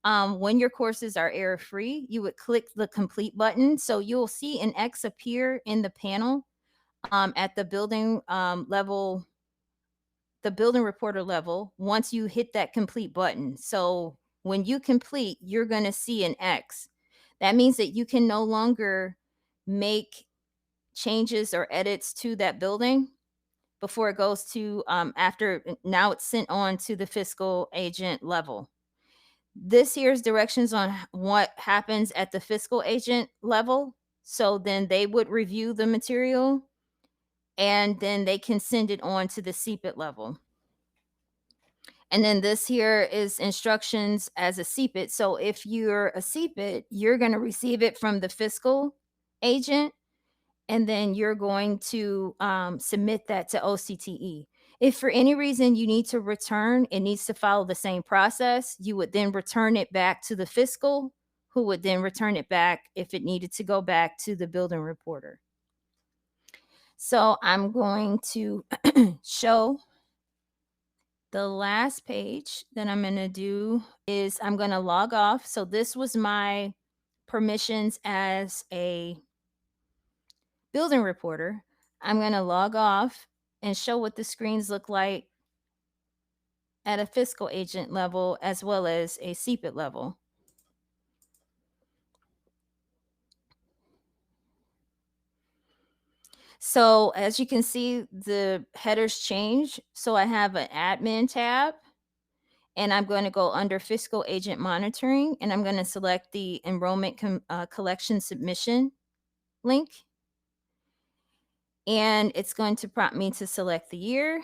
When your courses are error free, you would click the complete button. So you'll see an X appear in the panel at the building level, the building reporter level, once you hit that complete button. So when you complete, you're going to see an X. That means that you can no longer make changes or edits to that building before it goes to after now it's sent on to the fiscal agent level. This here's directions on what happens at the fiscal agent level. So then they would review the material and then they can send it on to the CPIT level. And then this here is instructions as a CPIT. So if you're a CPIT, you're going to receive it from the fiscal agent, and then you're going to submit that to OCTE. If for any reason you need to return, it needs to follow the same process. You would then return it back to the fiscal, who would then return it back if it needed to go back to the building reporter. So I'm going to show the last page that I'm going to do is I'm going to log off. So this was my permissions as a building reporter. I'm going to log off and show what the screens look like at a fiscal agent level as well as a CPIT level. So as you can see, the headers change. So I have an admin tab, and I'm going to go under fiscal agent monitoring, and I'm going to select the enrollment collection submission link. And it's going to prompt me to select the year.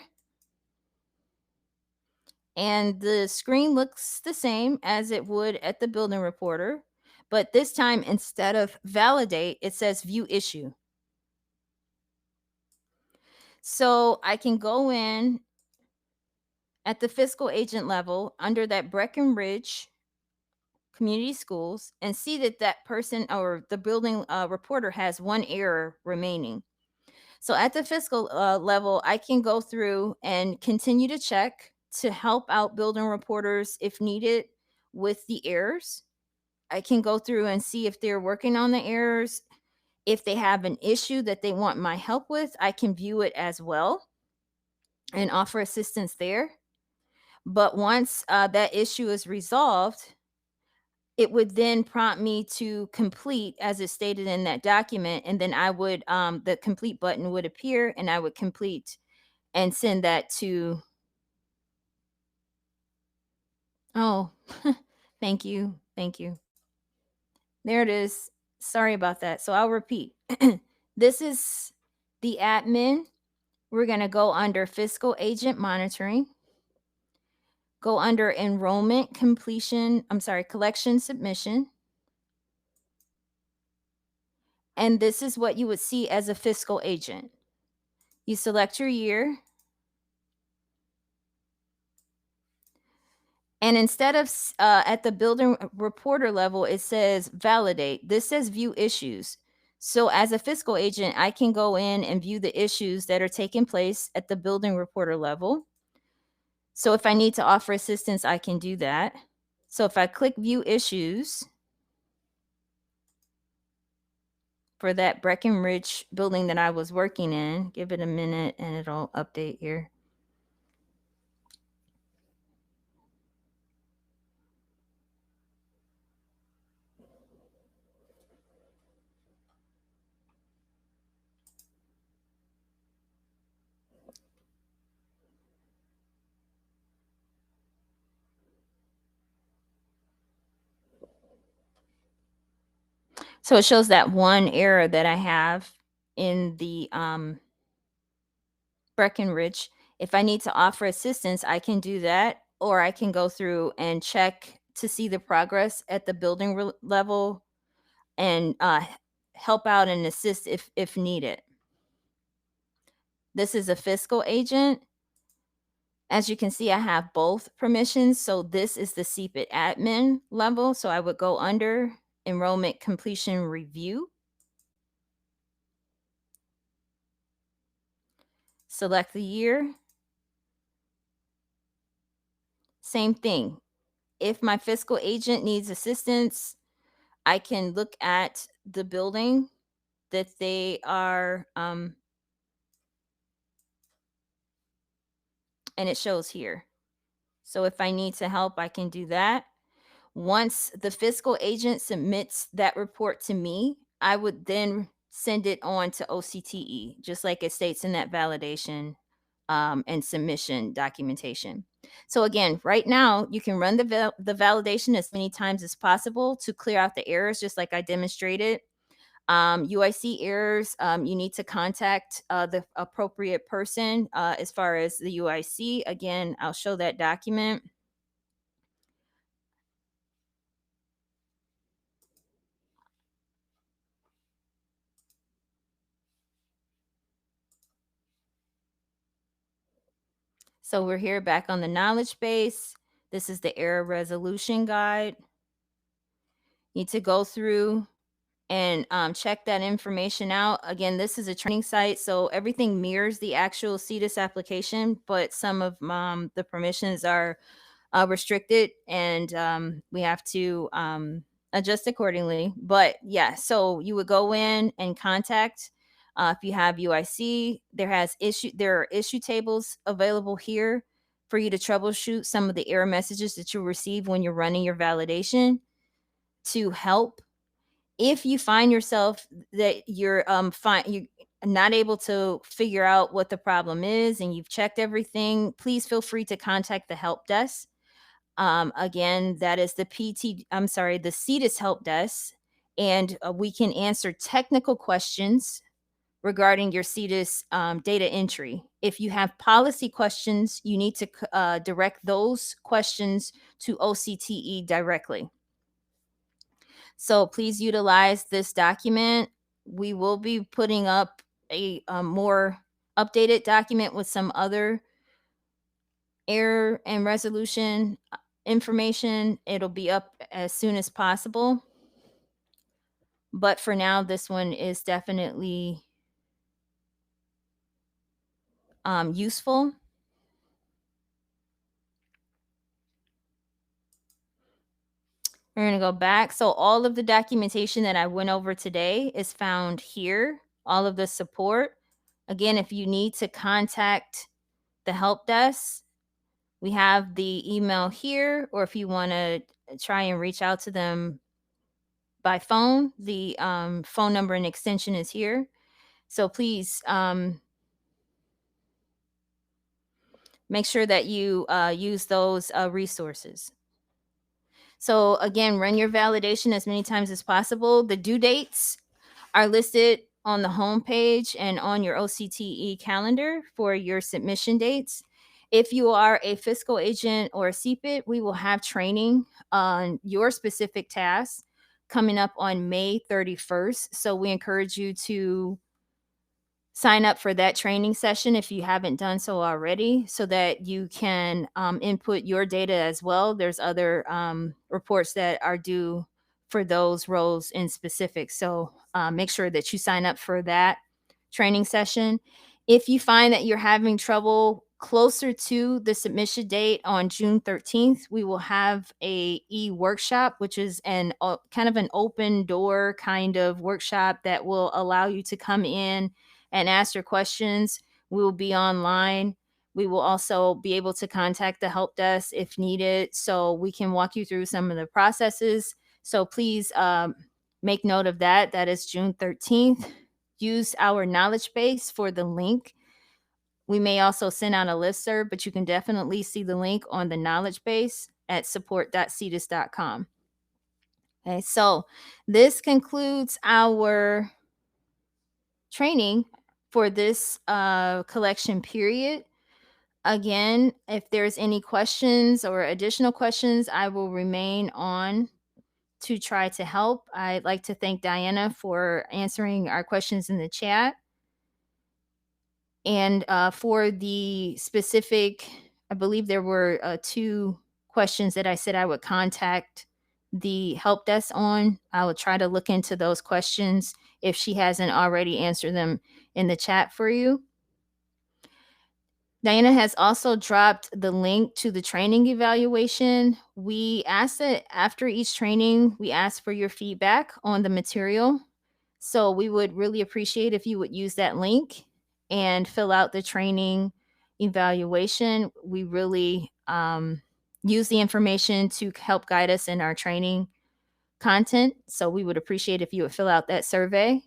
And the screen looks the same as it would at the building reporter, but this time instead of validate, it says view issue. So I can go in at the fiscal agent level under that Breckenridge Community Schools and see that that person or the building reporter has one error remaining. So at the fiscal level, I can go through and continue to check to help out building reporters if needed with the errors. I can go through and see if they're working on the errors. If they have an issue that they want my help with, I can view it as well and offer assistance there. But once that issue is resolved, it would then prompt me to complete as it's stated in that document. And then I would, the complete button would appear and I would complete and send that to, oh, thank you. Thank you. There it is. Sorry about that. So I'll repeat. This is the admin. We're going to go under fiscal agent monitoring, go under enrollment completion, collection submission. And this is what you would see as a fiscal agent. You select your year. And instead of at the building reporter level, it says validate. This says view issues. So as a fiscal agent, I can go in and view the issues that are taking place at the building reporter level. So if I need to offer assistance, I can do that. So if I click view issues for that Breckenridge building that I was working in, give it a minute and it'll update here. So it shows that one error that I have in the Breckenridge. If I need to offer assistance, I can do that, or I can go through and check to see the progress at the building level and help out and assist if needed. This is a fiscal agent. As you can see, I have both permissions. So this is the CPIT admin level. So I would go under enrollment completion review. Select the year. Same thing. If my fiscal agent needs assistance, I can look at the building that they are, and it shows here. So if I need to help, I can do that. Once the fiscal agent submits that report to me, I would then send it on to OCTE, just like it states in that validation and submission documentation. So again, right now, you can run the validation as many times as possible to clear out the errors, just like I demonstrated. UIC errors, you need to contact the appropriate person as far as the UIC. Again, I'll show that document. So we're here back on the knowledge base. This is the error resolution guide. Need to go through and check that information out. Again, this is a training site, so everything mirrors the actual CTEIS application, but some of the permissions are restricted, and we have to adjust accordingly. But yeah, so you would go in and contact. If you have UIC, there are issue tables available here for you to troubleshoot some of the error messages that you receive when you're running your validation to help. If you find yourself that you're not able to figure out what the problem is and you've checked everything, please feel free to contact the help desk. Again, that is the CTEIS help desk, and we can answer technical questions regarding your CTEIS data entry. If you have policy questions, you need to direct those questions to OCTE directly. So please utilize this document. We will be putting up a more updated document with some other error and resolution information. It'll be up as soon as possible. But for now, this one is definitely useful. We're going to go back. So all of the documentation that I went over today is found here, all of the support. Again, if you need to contact the help desk, we have the email here, or if you want to try and reach out to them by phone, the phone number and extension is here. So please make sure that you use those resources. So again, run your validation as many times as possible. The due dates are listed on the home page and on your OCTE calendar for your submission dates. If you are a fiscal agent or a CPIT, we will have training on your specific tasks coming up on May 31st. So we encourage you to sign up for that training session if you haven't done so already, so that you can input your data as well. There's other reports that are due for those roles in specific. So make sure that you sign up for that training session. If you find that you're having trouble closer to the submission date on June 13th, we will have a e-workshop, which is an kind of an open door kind of workshop that will allow you to come in and ask your questions. We will be online. We will also be able to contact the help desk if needed, so we can walk you through some of the processes. So please make note of that. That is June 13th. Use our Knowledgebase for the link. We may also send out a listserv, but you can definitely see the link on the Knowledgebase at support.ctis.com. Okay, so this concludes our training for this collection period. Again, if there's any questions or additional questions, I will remain on to try to help. I'd like to thank Diana for answering our questions in the chat. And for the specific, I believe there were 2 questions that I said I would contact the help desk on. I will try to look into those questions if she hasn't already answered them in the chat for you. Diana has also dropped the link to the training evaluation. We ask that after each training, we ask for your feedback on the material. So we would really appreciate if you would use that link and fill out the training evaluation. We really use the information to help guide us in our training content. So we would appreciate if you would fill out that survey.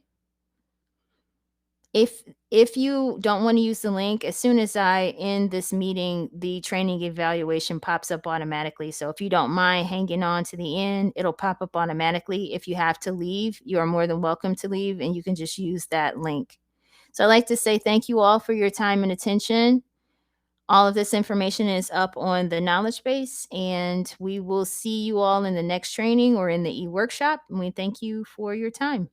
If you don't want to use the link, as soon as I end this meeting, the training evaluation pops up automatically. So if you don't mind hanging on to the end, it'll pop up automatically. If you have to leave, you are more than welcome to leave, and you can just use that link. So I'd like to say thank you all for your time and attention. All of this information is up on the knowledge base, and we will see you all in the next training or in the e-workshop. And we thank you for your time.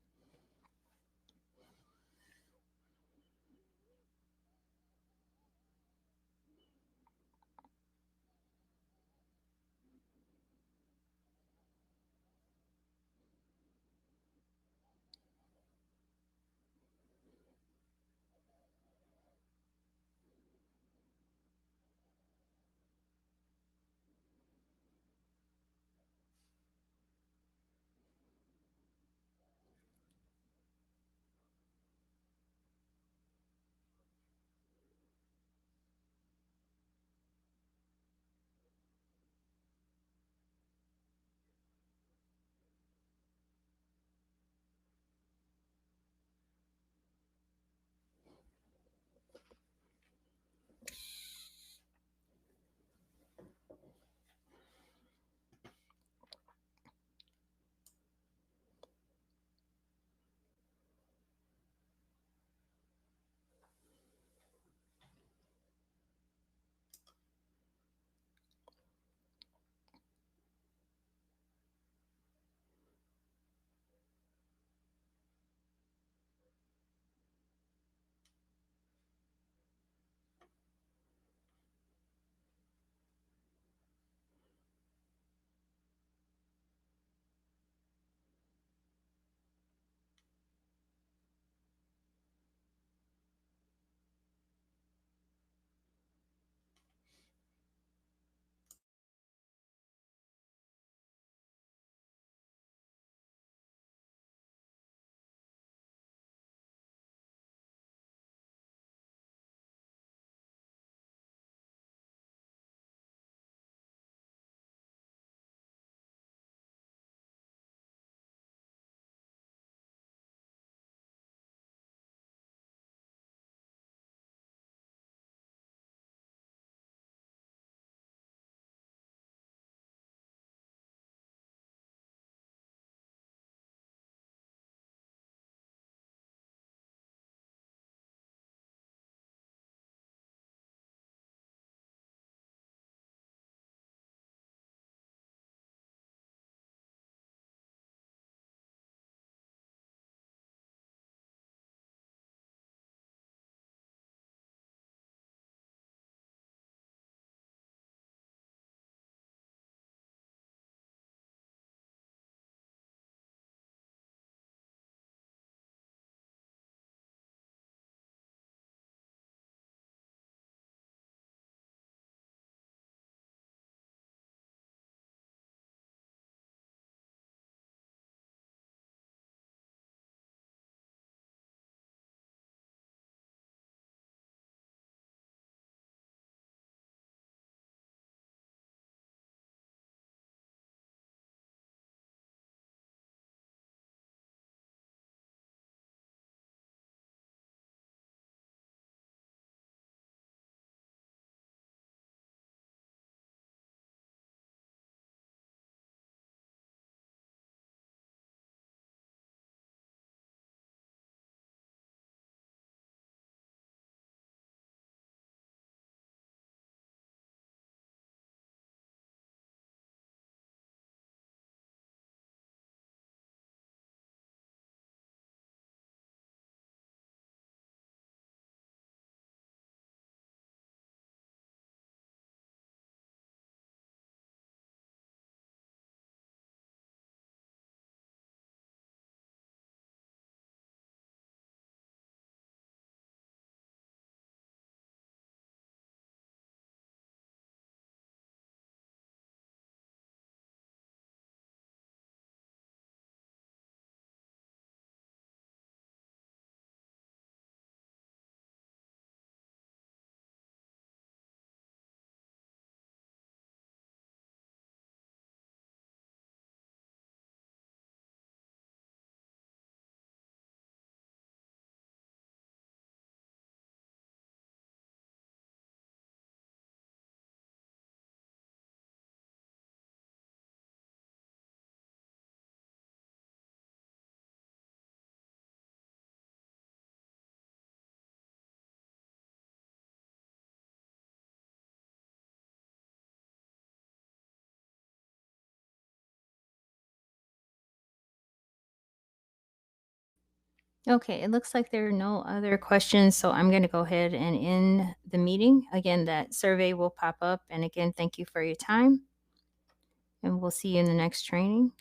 Okay, it looks like there are no other questions, so I'm going to go ahead and end the meeting. Again, that survey will pop up. And again, thank you for your time, and we'll see you in the next training.